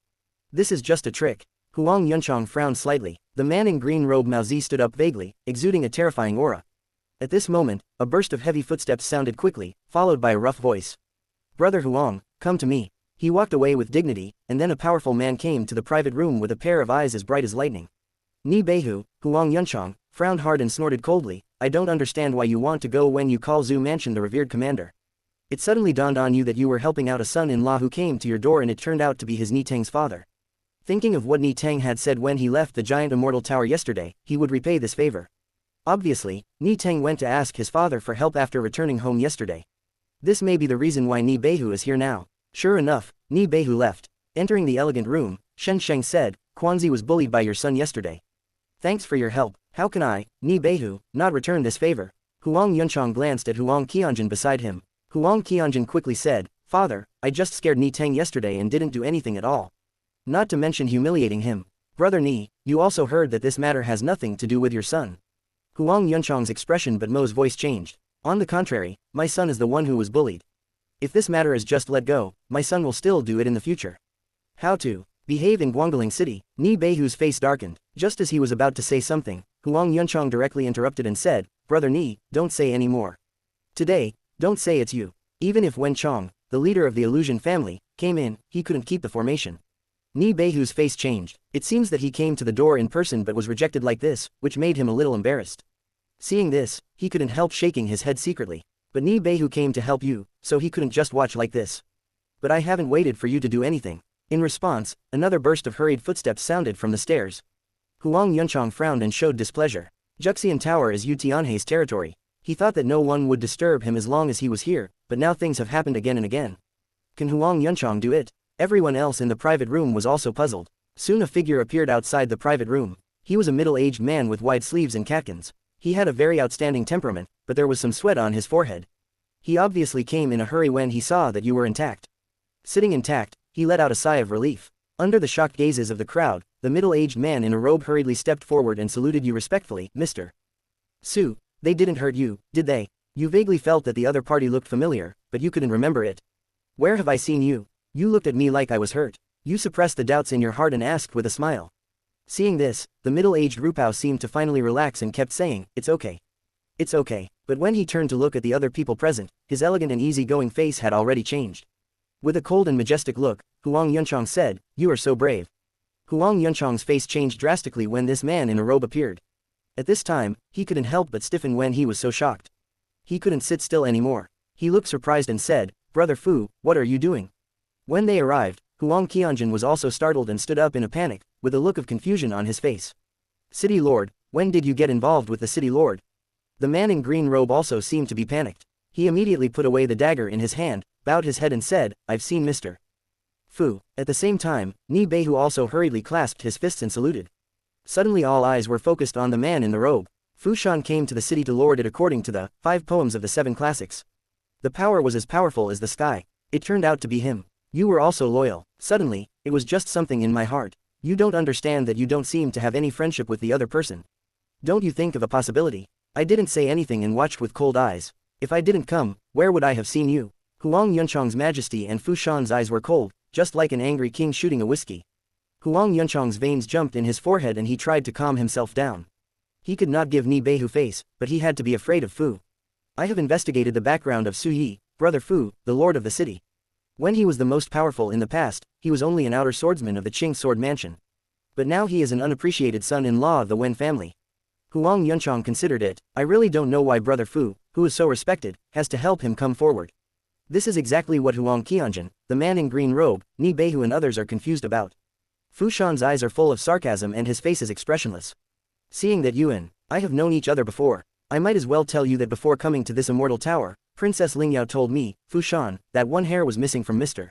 This is just a trick. Huang Yunchong frowned slightly. The man in green robe Mao Zi stood up vaguely, exuding a terrifying aura. At this moment, a burst of heavy footsteps sounded quickly, followed by a rough voice. Brother Huang, come to me. He walked away with dignity, and then a powerful man came to the private room with a pair of eyes as bright as lightning. Ni Beihu, Huang Yunchong, frowned hard and snorted coldly. I don't understand why you want to go when you call Zhu Mansion the revered commander. It suddenly dawned on you that you were helping out a son-in-law who came to your door and it turned out to be his Ni Teng's father. Thinking of what Ni Teng had said when he left the giant immortal tower yesterday, he would repay this favor. Obviously, Ni Teng went to ask his father for help after returning home yesterday. This may be the reason why Ni Beihu is here now. Sure enough, Ni Beihu left. Entering the elegant room, Shen Sheng said, Quanzi was bullied by your son yesterday. Thanks for your help. How can I, Ni Beihu, not return this favor? Huang Yunchong glanced at Huang Qianjun beside him. Huang Qianjun quickly said, Father, I just scared Ni Teng yesterday and didn't do anything at all. Not to mention humiliating him. Brother Ni, you also heard that this matter has nothing to do with your son. Huang Yunchong's expression but Mo's voice changed. On the contrary, my son is the one who was bullied. If this matter is just let go, my son will still do it in the future. How to behave in Guangdong City? Ni Beihu's face darkened. Just as he was about to say something, Huang Yunchong directly interrupted and said, Brother Ni, don't say any more. Today, don't say it's you. Even if Wen Chong, the leader of the illusion family, came in, he couldn't keep the formation. Ni Beihu's face changed. It seems that he came to the door in person but was rejected like this, which made him a little embarrassed. Seeing this, he couldn't help shaking his head secretly. But Ni Beihu came to help you, so he couldn't just watch like this. But I haven't waited for you to do anything. In response, another burst of hurried footsteps sounded from the stairs. Huang Yunchong frowned and showed displeasure. Juxian Tower is Yu Tianhe's territory. He thought that no one would disturb him as long as he was here, but now things have happened again and again. Can Huang Yunchong do it? Everyone else in the private room was also puzzled. Soon a figure appeared outside the private room. He was a middle-aged man with wide sleeves and catkins. He had a very outstanding temperament, but there was some sweat on his forehead. He obviously came in a hurry when he saw that you were intact. Sitting intact, he let out a sigh of relief. Under the shocked gazes of the crowd, the middle-aged man in a robe hurriedly stepped forward and saluted you respectfully, Mr. Su. They didn't hurt you, did they? You vaguely felt that the other party looked familiar, but you couldn't remember it. Where have I seen you? You looked at me like I was hurt. You suppressed the doubts in your heart and asked with a smile. Seeing this, the middle-aged Rupao seemed to finally relax and kept saying, it's okay. It's okay. But when he turned to look at the other people present, his elegant and easy-going face had already changed. With a cold and majestic look, Huang Yunchong said, you are so brave. Huang Yunchong's face changed drastically when this man in a robe appeared. At this time, he couldn't help but stiffen when he was so shocked. He couldn't sit still anymore. He looked surprised and said, Brother Fu, what are you doing? When they arrived, Huang Qianjun was also startled and stood up in a panic, with a look of confusion on his face. City Lord, when did you get involved with the City Lord? The man in green robe also seemed to be panicked. He immediately put away the dagger in his hand, bowed his head and said, I've seen Mr. Fu. At the same time, Ni Beihu also hurriedly clasped his fists and saluted. Suddenly all eyes were focused on the man in the robe. Fu Shan came to the city to lord it according to the 5 poems of the 7 classics. The power was as powerful as the sky. It turned out to be him. You were also loyal. Suddenly, it was just something in my heart. You don't understand that you don't seem to have any friendship with the other person. Don't you think of a possibility? I didn't say anything and watched with cold eyes. If I didn't come, where would I have seen you? Huang Yunchang's majesty and Fu Shan's eyes were cold, just like an angry king shooting a whiskey. Huang Yunchang's veins jumped in his forehead and he tried to calm himself down. He could not give Ni Beihu face, but he had to be afraid of Fu. I have investigated the background of Su Yi, brother Fu, the lord of the city. When he was the most powerful in the past, he was only an outer swordsman of the Qing sword mansion. But now he is an unappreciated son-in-law of the Wen family. Huang Yunchang considered it. I really don't know why brother Fu, who is so respected, has to help him come forward. This is exactly what Huang Qianjun, the man in green robe, Ni Beihu and others are confused about. Fu Shan's eyes are full of sarcasm and his face is expressionless. Seeing that you and I have known each other before, I might as well tell you that before coming to this immortal tower, Princess Lingyao told me, Fu Shan, that one hair was missing from Mr.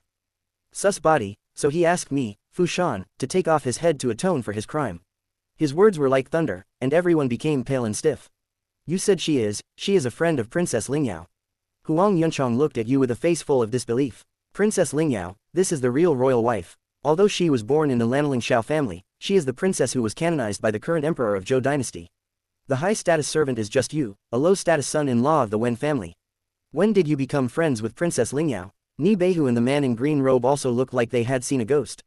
Sus body, so he asked me, Fu Shan, to take off his head to atone for his crime. His words were like thunder, and everyone became pale and stiff. You said she is a friend of Princess Lingyao. Huang Yunchang looked at you with a face full of disbelief. Princess Lingyao, this is the real royal wife. Although she was born in the Lanling Shao family, she is the princess who was canonized by the current emperor of Zhou dynasty. The high-status servant is just you, a low-status son-in-law of the Wen family. When did you become friends with Princess Lingyao? Ni Beihu and the man in green robe also looked like they had seen a ghost.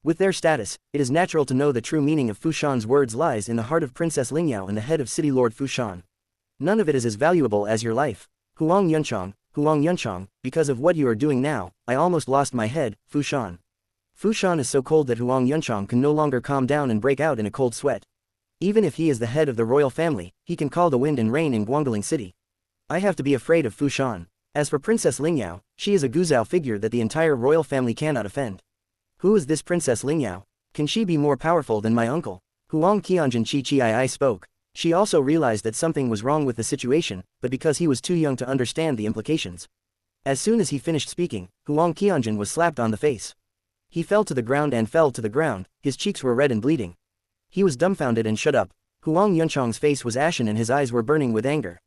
With their status, it is natural to know the true meaning of Fu Shan's words lies in the heart of Princess Lingyao and the head of city lord Fu Shan. None of it is as valuable as your life. Huang Yunchang, because of what you are doing now, I almost lost my head, Fu Shan. Fu Shan is so cold that Huang Yunchang can no longer calm down and break out in a cold sweat. Even if he is the head of the royal family, he can call the wind and rain in Guangling City. I have to be afraid of Fu Shan. As for Princess Lingyao, she is a Guzhou figure that the entire royal family cannot offend. Who is this Princess Lingyao? Can she be more powerful than my uncle? Huang Qianjun Chi spoke. She also realized that something was wrong with the situation, but because he was too young to understand the implications. As soon as he finished speaking, Huang Qianjun was slapped on the face. He fell to the ground, his cheeks were red and bleeding. He was dumbfounded and shut up. Huang Yunchang's face was ashen and his eyes were burning with anger.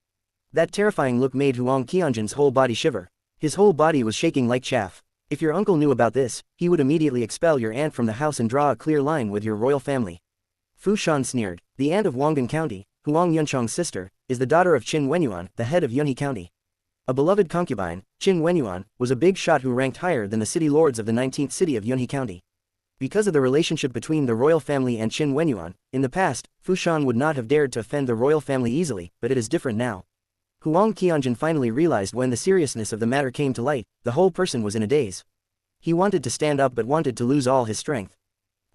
That terrifying look made Huang Qianjun's whole body shiver. His whole body was shaking like chaff. If your uncle knew about this, he would immediately expel your aunt from the house and draw a clear line with your royal family. Fu Shan sneered. The aunt of Wangan County, Huang Yunchang's sister, is the daughter of Qin Wenyuan, the head of Yunhe County. A beloved concubine, Qin Wenyuan, was a big shot who ranked higher than the city lords of the 19th city of Yunhe County. Because of the relationship between the royal family and Qin Wenyuan, in the past, Fu Shan would not have dared to offend the royal family easily, but it is different now. Huang Qianjun finally realized when the seriousness of the matter came to light, the whole person was in a daze. He wanted to stand up but wanted to lose all his strength.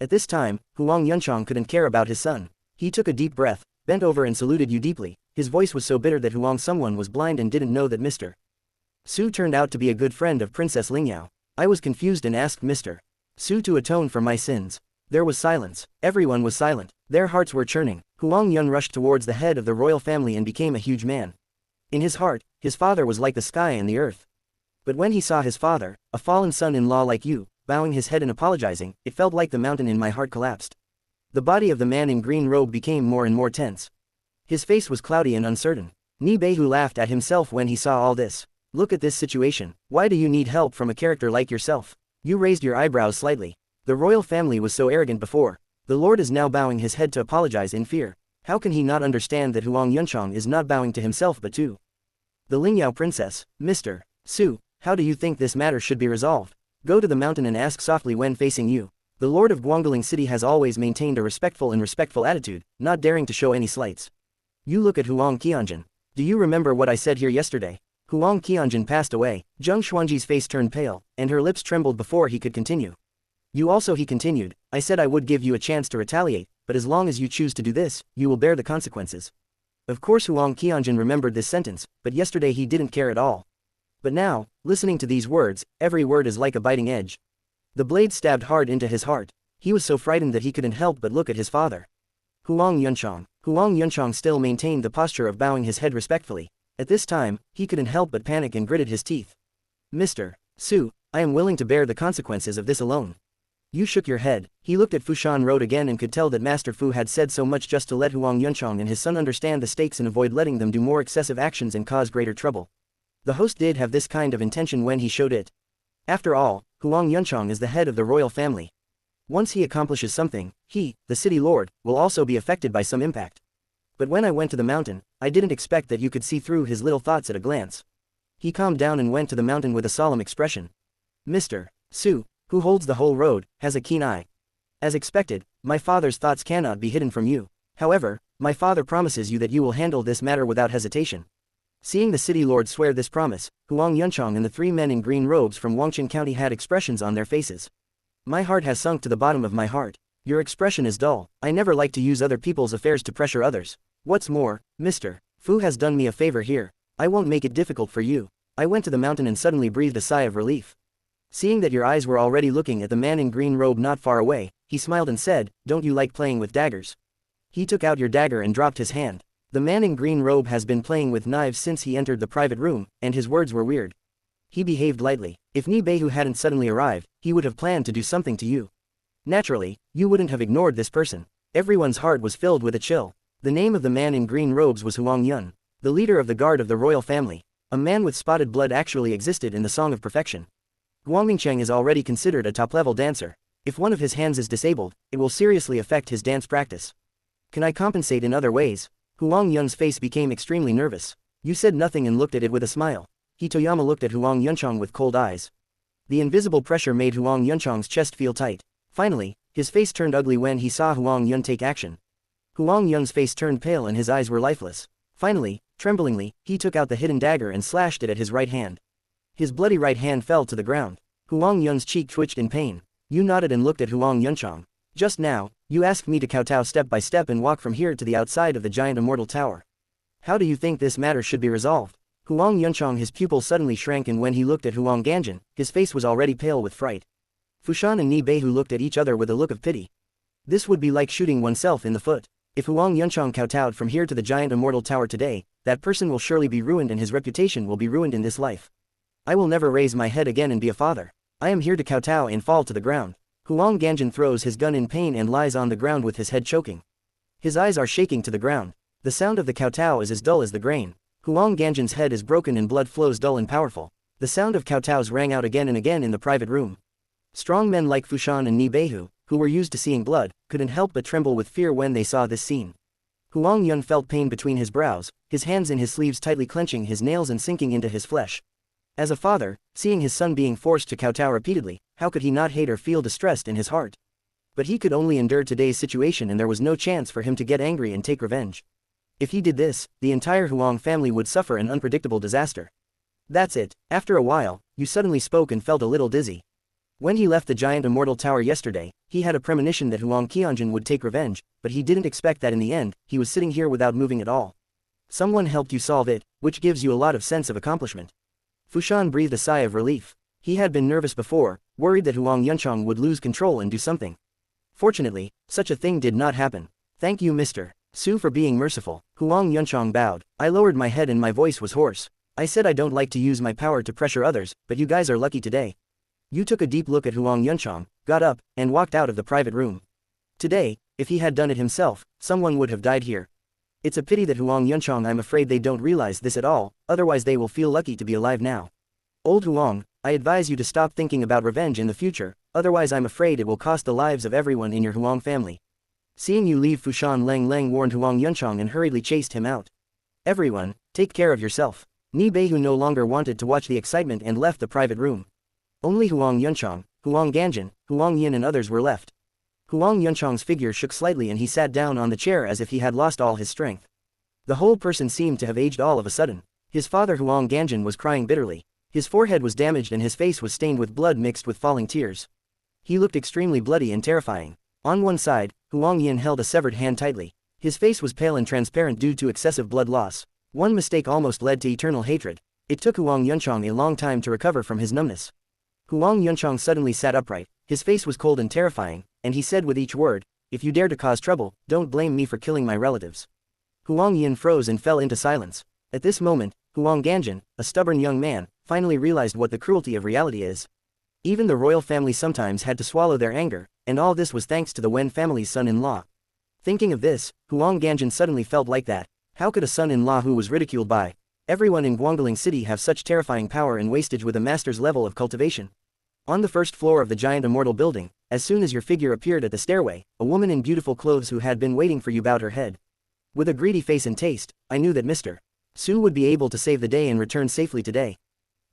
At this time, Huang Yunchang couldn't care about his son. He took a deep breath, bent over and saluted you deeply. His voice was so bitter that Huang someone was blind and didn't know that Mr. Su turned out to be a good friend of Princess Lingyao. I was confused and asked Mr. Su to atone for my sins. There was silence. Everyone was silent. Their hearts were churning. Huang Yun rushed towards the head of the royal family and became a huge man. In his heart, his father was like the sky and the earth. But when he saw his father, a fallen son-in-law like you, bowing his head and apologizing, it felt like the mountain in my heart collapsed. The body of the man in green robe became more and more tense. His face was cloudy and uncertain. Ni Beihu laughed at himself when he saw all this. Look at this situation. Why do you need help from a character like yourself? You raised your eyebrows slightly. The royal family was so arrogant before. The lord is now bowing his head to apologize in fear. How can he not understand that Huang Yunchang is not bowing to himself but to the Lingyao princess? Mr. Su, how do you think this matter should be resolved? Go to the mountain and ask softly when facing you. The lord of Guangling City has always maintained a respectful attitude, not daring to show any slights. You look at Huang Qianjun. Do you remember what I said here yesterday? Huang Qianjun passed away. Zheng Xuanji's face turned pale, and her lips trembled before he could continue. You also, he continued, I said I would give you a chance to retaliate, but as long as you choose to do this, you will bear the consequences. Of course Huang Qianjun remembered this sentence, but yesterday he didn't care at all. But now, listening to these words, every word is like a biting edge. The blade stabbed hard into his heart. He was so frightened that he couldn't help but look at his father. Huang Yunchang still maintained the posture of bowing his head respectfully. At this time, he couldn't help but panic and gritted his teeth. Mr. Su, I am willing to bear the consequences of this alone. You shook your head. He looked at Fushan Road again and could tell that Master Fu had said so much just to let Huang Yunchong and his son understand the stakes and avoid letting them do more excessive actions and cause greater trouble. The host did have this kind of intention when he showed it. After all, Huang Yunchong is the head of the royal family. Once he accomplishes something, he, the city lord, will also be affected by some impact. But when I went to the mountain, I didn't expect that you could see through his little thoughts at a glance. He calmed down and went to the mountain with a solemn expression. Mr. Su, who holds the whole road, has a keen eye. As expected, my father's thoughts cannot be hidden from you. However, my father promises you that you will handle this matter without hesitation. Seeing the city lord swear this promise, Huang Yunchong and the 3 men in green robes from Wangqin County had expressions on their faces. My heart has sunk to the bottom of my heart. Your expression is dull. I never like to use other people's affairs to pressure others. What's more, Mr. Fu has done me a favor here. I won't make it difficult for you. I went to the mountain and suddenly breathed a sigh of relief. Seeing that your eyes were already looking at the man in green robe not far away, he smiled and said, "Don't you like playing with daggers?" He took out your dagger and dropped his hand. The man in green robe has been playing with knives since he entered the private room, and his words were weird. He behaved lightly. If Ni Beihu hadn't suddenly arrived, he would have planned to do something to you. Naturally, you wouldn't have ignored this person. Everyone's heart was filled with a chill. The name of the man in green robes was Huang Yun, the leader of the guard of the royal family. A man with spotted blood actually existed in the Song of Perfection. Guangmingcheng is already considered a top-level dancer. If one of his hands is disabled, it will seriously affect his dance practice. Can I compensate in other ways? Huang Yun's face became extremely nervous. You said nothing and looked at it with a smile. Hitoyama looked at Huang Yunchong with cold eyes. The invisible pressure made Huang Yunchong's chest feel tight. Finally, his face turned ugly when he saw Huang Yun take action. Huang Yun's face turned pale and his eyes were lifeless. Finally, tremblingly, he took out the hidden dagger and slashed it at his right hand. His bloody right hand fell to the ground. Huang Yun's cheek twitched in pain. You nodded and looked at Huang Yunchong. Just now, you asked me to kowtow step by step and walk from here to the outside of the giant immortal tower. How do you think this matter should be resolved? Huang Yunchong, his pupil suddenly shrank, and when he looked at Huang Ganjin, his face was already pale with fright. Fushan and Ni Beihu looked at each other with a look of pity. This would be like shooting oneself in the foot. If Huang Yunchong kowtowed from here to the giant immortal tower today, that person will surely be ruined and his reputation will be ruined in this life. I will never raise my head again and be a father. I am here to kowtow and fall to the ground. Huang Ganjin throws his gun in pain and lies on the ground with his head choking. His eyes are shaking to the ground. The sound of the kowtow is as dull as the grain. Huang Ganjin's head is broken and blood flows dull and powerful. The sound of kowtows rang out again and again in the private room. Strong men like Fushan and Ni Beihu, who were used to seeing blood, couldn't help but tremble with fear when they saw this scene. Huang Yun felt pain between his brows, his hands in his sleeves tightly clenching his nails and sinking into his flesh. As a father, seeing his son being forced to kowtow repeatedly, how could he not hate or feel distressed in his heart? But he could only endure today's situation, and there was no chance for him to get angry and take revenge. If he did this, the entire Huang family would suffer an unpredictable disaster. That's it. After a while, you suddenly spoke and felt a little dizzy. When he left the giant immortal tower yesterday, he had a premonition that Huang Qianjin would take revenge, but he didn't expect that in the end, he was sitting here without moving at all. Someone helped you solve it, which gives you a lot of sense of accomplishment. Fushan breathed a sigh of relief. He had been nervous before, worried that Huang Yunchong would lose control and do something. Fortunately, such a thing did not happen. Thank you, Mr. Su, for being merciful. Huang Yunchong bowed. I lowered my head and my voice was hoarse. I said I don't like to use my power to pressure others, but you guys are lucky today. You took a deep look at Huang Yunchong, got up, and walked out of the private room. Today, if he had done it himself, someone would have died here. It's a pity that Huang Yunchong, I'm afraid they don't realize this at all, otherwise they will feel lucky to be alive now. Old Huang, I advise you to stop thinking about revenge in the future, otherwise I'm afraid it will cost the lives of everyone in your Huang family. Seeing you leave, Fushan Leng warned Huang Yunchong and hurriedly chased him out. Everyone, take care of yourself. Ni Beihu no longer wanted to watch the excitement and left the private room. Only Huang Yunchong, Huang Ganjin, Huang Yin and others were left. Huang Yunchong's figure shook slightly and he sat down on the chair as if he had lost all his strength. The whole person seemed to have aged all of a sudden. His father Huang Ganjin was crying bitterly. His forehead was damaged and his face was stained with blood mixed with falling tears. He looked extremely bloody and terrifying. On one side, Huang Yin held a severed hand tightly. His face was pale and transparent due to excessive blood loss. One mistake almost led to eternal hatred. It took Huang Yunchong a long time to recover from his numbness. Huang Yunchong suddenly sat upright. His face was cold and terrifying, and he said with each word, "If you dare to cause trouble, don't blame me for killing my relatives." Huang Yin froze and fell into silence. At this moment, Huang Ganjin, a stubborn young man, finally realized what the cruelty of reality is. Even the royal family sometimes had to swallow their anger, and all this was thanks to the Wen family's son-in-law. Thinking of this, Huang Ganjin suddenly felt like that. How could a son-in-law who was ridiculed by everyone in Guangling City have such terrifying power and wastage with a master's level of cultivation? On the first floor of the giant immortal building, as soon as your figure appeared at the stairway, a woman in beautiful clothes who had been waiting for you bowed her head. With a greedy face and taste, I knew that Mr. Su would be able to save the day and return safely today.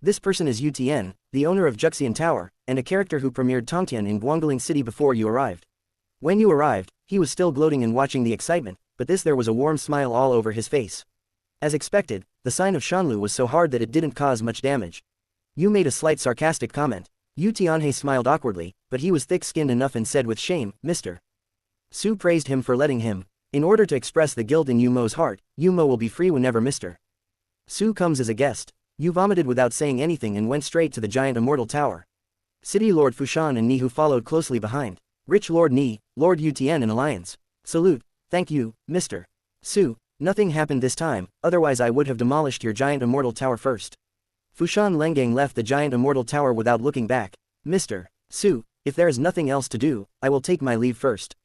This person is Yu Tian, the owner of Juxian Tower, and a character who premiered Tongtian in Guangling City before you arrived. When you arrived, he was still gloating and watching the excitement, but there was a warm smile all over his face. As expected, the sign of Shanlu was so hard that it didn't cause much damage. You made a slight sarcastic comment. Yu Tianhe smiled awkwardly, but he was thick-skinned enough and said with shame, Mr. Su praised him for letting him. In order to express the guilt in Yu Mo's heart, Yu Mo will be free whenever Mr. Su comes as a guest. You vomited without saying anything and went straight to the giant immortal tower. City Lord Fushan and Ni who followed closely behind. Rich Lord Ni, Lord Yu Tian in alliance. Salute, thank you, Mr. Su. Nothing happened this time, otherwise I would have demolished your giant immortal tower first. Fushan Lengang left the giant immortal tower without looking back. Mr. Su, if there is nothing else to do, I will take my leave first.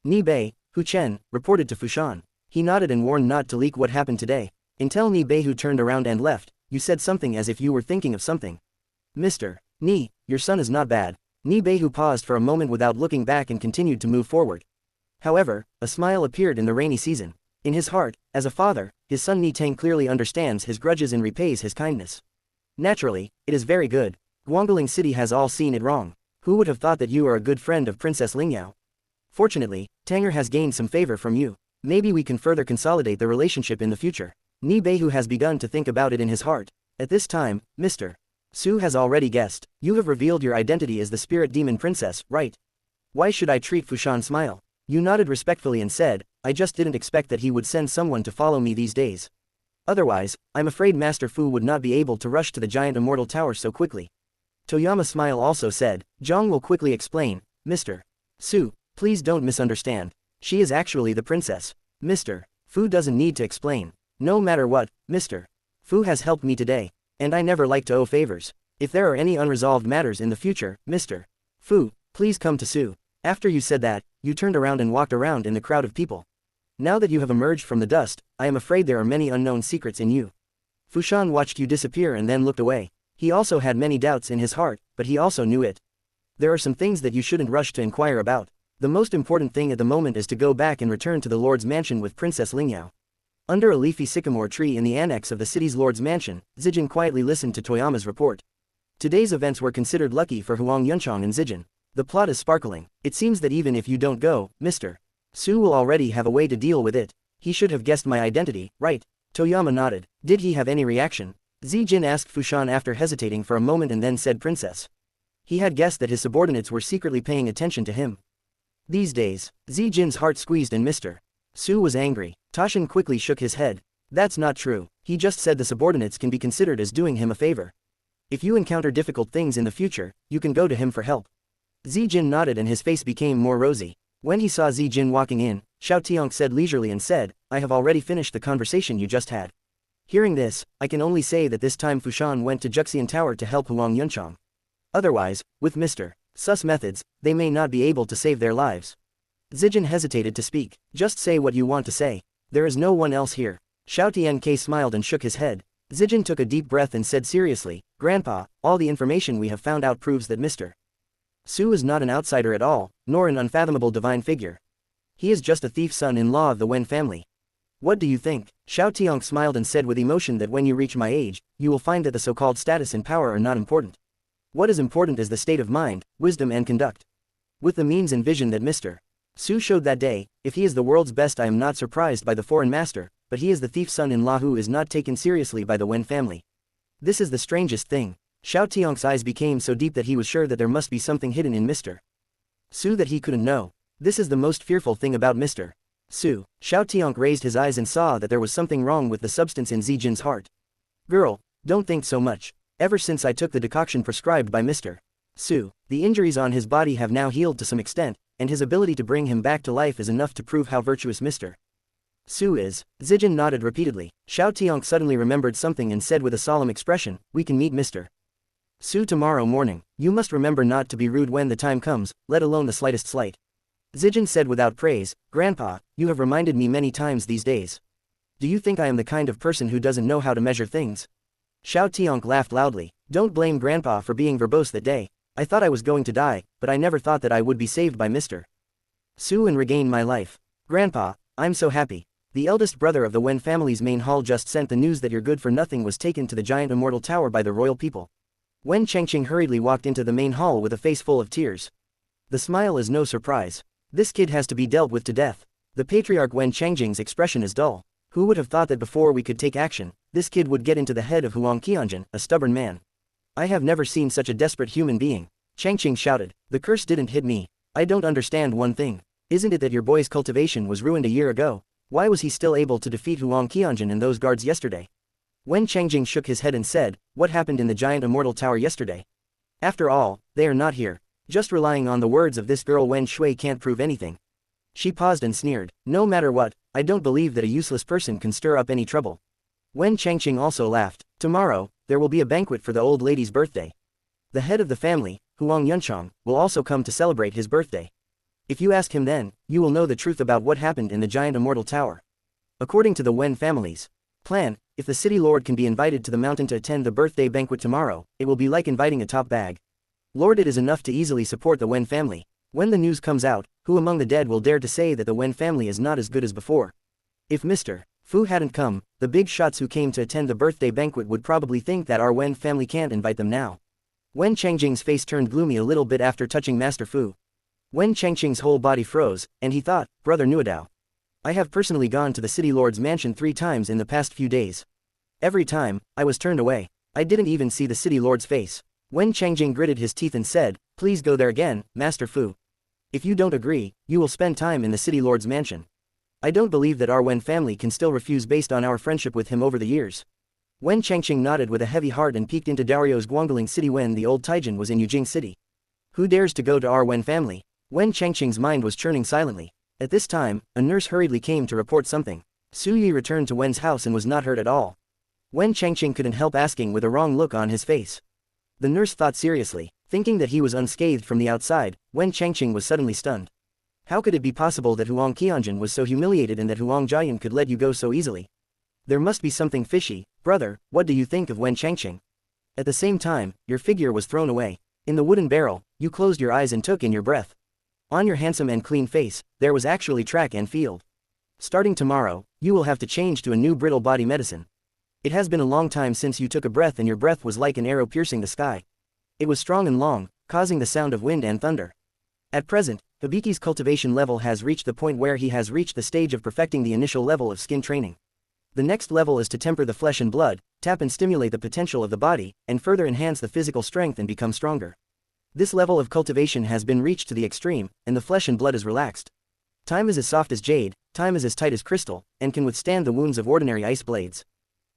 Ni Bei, Hu Chen, reported to Fushan. He nodded and warned not to leak what happened today. Until Ni Bei who turned around and left, you said something as if you were thinking of something. Mr. Ni, your son is not bad. Ni Bei who paused for a moment without looking back and continued to move forward. However, a smile appeared in the rainy season. In his heart, as a father, his son Ni Tang clearly understands his grudges and repays his kindness. Naturally, it is very good. Guangling City has all seen it wrong. Who would have thought that you are a good friend of Princess Lingyao? Fortunately, Tanger has gained some favor from you. Maybe we can further consolidate the relationship in the future. Ni Beihu has begun to think about it in his heart. At this time, Mr. Su has already guessed. You have revealed your identity as the spirit demon princess, right? Why should I treat Fushan smile? You nodded respectfully and said, I just didn't expect that he would send someone to follow me these days. Otherwise, I'm afraid Master Fu would not be able to rush to the giant immortal tower so quickly. Toyama Smile also said, Zhang will quickly explain, Mr. Su, please don't misunderstand. She is actually the princess. Mr. Fu doesn't need to explain. No matter what, Mr. Fu has helped me today, and I never like to owe favors. If there are any unresolved matters in the future, Mr. Fu, please come to Su. After you said that, you turned around and walked around in the crowd of people. Now that you have emerged from the dust, I am afraid there are many unknown secrets in you. Fushan watched you disappear and then looked away. He also had many doubts in his heart, but he also knew it. There are some things that you shouldn't rush to inquire about. The most important thing at the moment is to go back and return to the Lord's mansion with Princess Lingyao. Under a leafy sycamore tree in the annex of the city's Lord's mansion, Zijin quietly listened to Toyama's report. Today's events were considered lucky for Huang Yunchong and Zijin. The plot is sparkling. It seems that even if you don't go, Mr. Su will already have a way to deal with it. He should have guessed my identity, right? Toyama nodded. Did he have any reaction? Zijin asked Fushan after hesitating for a moment and then said princess. He had guessed that his subordinates were secretly paying attention to him. These days, Zijin's heart squeezed and Mr. Su was angry. Tashin quickly shook his head. That's not true. He just said the subordinates can be considered as doing him a favor. If you encounter difficult things in the future, you can go to him for help. Zijin nodded and his face became more rosy. When he saw Zijin walking in, Xiao Tiong said leisurely and said, I have already finished the conversation you just had. Hearing this, I can only say that this time Fushan went to Juxian Tower to help Huang Yunchong. Otherwise, with Mr. Su's methods, they may not be able to save their lives. Zijin hesitated to speak. Just say what you want to say. There is no one else here. Xiao Tianke smiled and shook his head. Zijin took a deep breath and said seriously, Grandpa, all the information we have found out proves that Mr. Su is not an outsider at all, nor an unfathomable divine figure. He is just a thief son-in-law of the Wen family. What do you think? Xiao Tiong smiled and said with emotion that when you reach my age, you will find that the so-called status and power are not important. What is important is the state of mind, wisdom and conduct. With the means and vision that Mr. Su showed that day, if he is the world's best I am not surprised by the foreign master, but he is the thief son-in-law who is not taken seriously by the Wen family. This is the strangest thing. Xiao Tiong's eyes became so deep that he was sure that there must be something hidden in Mr. Su that he couldn't know. This is the most fearful thing about Mr. Su. Xiao Tiong raised his eyes and saw that there was something wrong with the substance in Zijin's heart. Girl, don't think so much. Ever since I took the decoction prescribed by Mr. Su, the injuries on his body have now healed to some extent, and his ability to bring him back to life is enough to prove how virtuous Mr. Su is. Zijin nodded repeatedly. Xiao Tiong suddenly remembered something and said with a solemn expression, we can meet Mr. Su, tomorrow morning, you must remember not to be rude when the time comes, let alone the slightest slight. Zijin said without praise, Grandpa, you have reminded me many times these days. Do you think I am the kind of person who doesn't know how to measure things? Xiao Tiank laughed loudly. Don't blame Grandpa for being verbose that day. I thought I was going to die, but I never thought that I would be saved by Mr. Su and regain my life. Grandpa, I'm so happy. The eldest brother of the Wen family's main hall just sent the news that your good-for-nothing was taken to the giant immortal tower by the royal people. Wen Changqing hurriedly walked into the main hall with a face full of tears. The smile is no surprise. This kid has to be dealt with to death. The patriarch Wen Changqing's expression is dull. Who would have thought that before we could take action, this kid would get into the head of Huang Qianjun, a stubborn man. I have never seen such a desperate human being. Changqing shouted, the curse didn't hit me. I don't understand one thing. Isn't it that your boy's cultivation was ruined a year ago? Why was he still able to defeat Huang Qianjun and those guards yesterday? Wen Changqing shook his head and said, what happened in the giant immortal tower yesterday? After all, they are not here. Just relying on the words of this girl Wen Shui can't prove anything. She paused and sneered, no matter what, I don't believe that a useless person can stir up any trouble. Wen Changqing also laughed, tomorrow, there will be a banquet for the old lady's birthday. The head of the family, Huang Yunchang, will also come to celebrate his birthday. If you ask him then, you will know the truth about what happened in the giant immortal tower. According to the Wen family's plan, if the city lord can be invited to the mountain to attend the birthday banquet tomorrow, it will be like inviting a top bag. Lord, it is enough to easily support the Wen family. When the news comes out, who among the dead will dare to say that the Wen family is not as good as before? If Mr. Fu hadn't come, the big shots who came to attend the birthday banquet would probably think that our Wen family can't invite them now. Wen Changjing's face turned gloomy a little bit after touching Master Fu. Wen Changqing's whole body froze, and he thought, Brother Nuadao. I have personally gone to the city lord's mansion 3 times in the past few days. Every time, I was turned away. I didn't even see the city lord's face. Wen Changjing gritted his teeth and said, please go there again, Master Fu. If you don't agree, you will spend time in the city lord's mansion. I don't believe that our Wen family can still refuse based on our friendship with him over the years. Wen Changqing nodded with a heavy heart and peeked into Dario's Guangling city when the old Taijin was in Yujing city. Who dares to go to our Wen family? Wen Changqing's mind was churning silently. At this time, a nurse hurriedly came to report something. Su Yi returned to Wen's house and was not hurt at all. Wen Changqing couldn't help asking with a wrong look on his face. The nurse thought seriously. Thinking that he was unscathed from the outside, Wen Changqing was suddenly stunned. How could it be possible that Huang Qianjun was so humiliated and that Huang Jiayan could let you go so easily? There must be something fishy. Brother, what do you think of Wen Changqing? At the same time, your figure was thrown away. In the wooden barrel, you closed your eyes and took in your breath. On your handsome and clean face, there was actually track and field. Starting tomorrow, you will have to change to a new brittle body medicine. It has been a long time since you took a breath and your breath was like an arrow piercing the sky. It was strong and long, causing the sound of wind and thunder. At present, Hibiki's cultivation level has reached the point where he has reached the stage of perfecting the initial level of skin training. The next level is to temper the flesh and blood, tap and stimulate the potential of the body, and further enhance the physical strength and become stronger. This level of cultivation has been reached to the extreme, and the flesh and blood is relaxed. Time is as soft as jade, time is as tight as crystal, and can withstand the wounds of ordinary ice blades.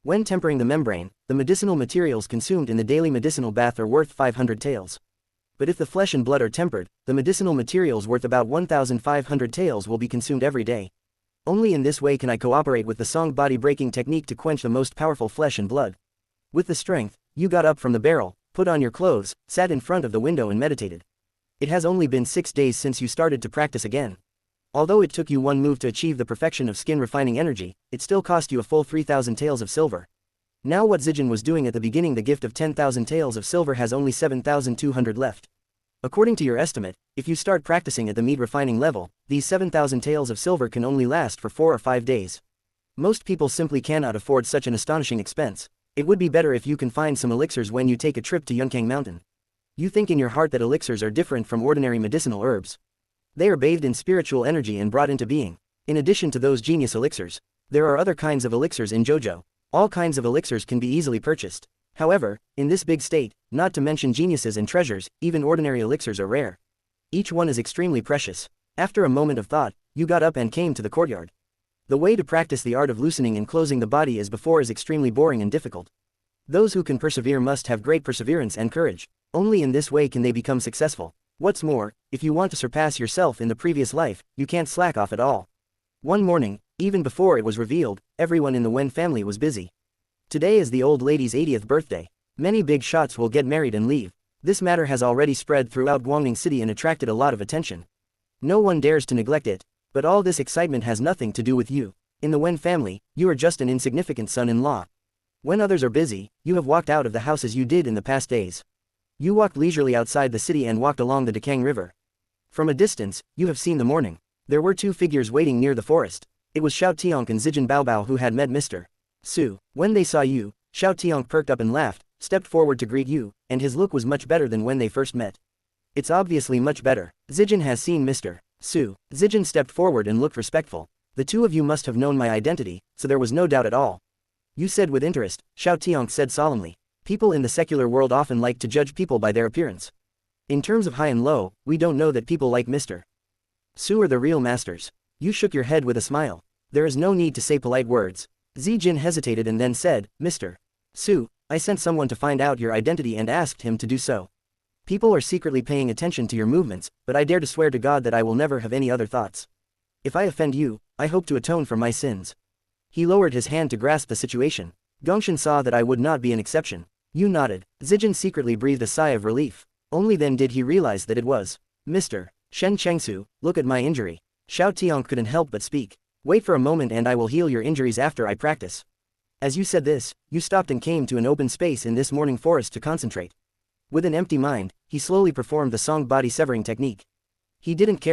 When tempering the membrane, the medicinal materials consumed in the daily medicinal bath are worth 500 taels. But if the flesh and blood are tempered, the medicinal materials worth about 1,500 taels will be consumed every day. Only in this way can I cooperate with the song body breaking technique to quench the most powerful flesh and blood. With the strength, you got up from the barrel, put on your clothes, sat in front of the window and meditated. It has only been 6 days since you started to practice again. Although it took you one move to achieve the perfection of skin refining energy, it still cost you a full 3,000 taels of silver. Now what Zijin was doing at the beginning, the gift of 10,000 taels of silver has only 7,200 left. According to your estimate, if you start practicing at the meat refining level, these 7,000 taels of silver can only last for 4 or 5 days. Most people simply cannot afford such an astonishing expense. It would be better if you can find some elixirs when you take a trip to Yunkang Mountain. You think in your heart that elixirs are different from ordinary medicinal herbs. They are bathed in spiritual energy and brought into being. In addition to those genius elixirs, there are other kinds of elixirs in Jojo. All kinds of elixirs can be easily purchased. However, in this big state, not to mention geniuses and treasures, even ordinary elixirs are rare. Each one is extremely precious. After a moment of thought, you got up and came to the courtyard. The way to practice the art of loosening and closing the body as before is extremely boring and difficult. Those who can persevere must have great perseverance and courage. Only in this way can they become successful. What's more, if you want to surpass yourself in the previous life, you can't slack off at all. One morning, even before it was revealed, everyone in the Wen family was busy. Today is the old lady's 80th birthday. Many big shots will get married and leave. This matter has already spread throughout Guangning City and attracted a lot of attention. No one dares to neglect it, but all this excitement has nothing to do with you. In the Wen family, you are just an insignificant son-in-law. When others are busy, you have walked out of the house as you did in the past days. You walked leisurely outside the city and walked along the Dekang River. From a distance, you have seen the morning. There were two figures waiting near the forest. It was Xiao Tiank and Zijin Baobao who had met Mr. Su. When they saw you, Xiao Tiank perked up and laughed, stepped forward to greet you, and his look was much better than when they first met. It's obviously much better. Zijin has seen Mr. Su. Zijin stepped forward and looked respectful. The two of you must have known my identity, so there was no doubt at all. You said with interest, Xiao Tiank said solemnly. People in the secular world often like to judge people by their appearance. In terms of high and low, we don't know that people like Mr. Su are the real masters. You shook your head with a smile. There is no need to say polite words. Zijin hesitated and then said, Mr. Su, I sent someone to find out your identity and asked him to do so. People are secretly paying attention to your movements, but I dare to swear to God that I will never have any other thoughts. If I offend you, I hope to atone for my sins. He lowered his hand to grasp the situation. Gongshan saw that I would not be an exception. You nodded. Zijin secretly breathed a sigh of relief. Only then did he realize that it was Mr. Shen Chengsu. Look at my injury. Xiao Tiank couldn't help but speak. Wait for a moment and I will heal your injuries after I practice. As you said this, you stopped and came to an open space in this morning forest to concentrate. With an empty mind, he slowly performed the song body severing technique. He didn't care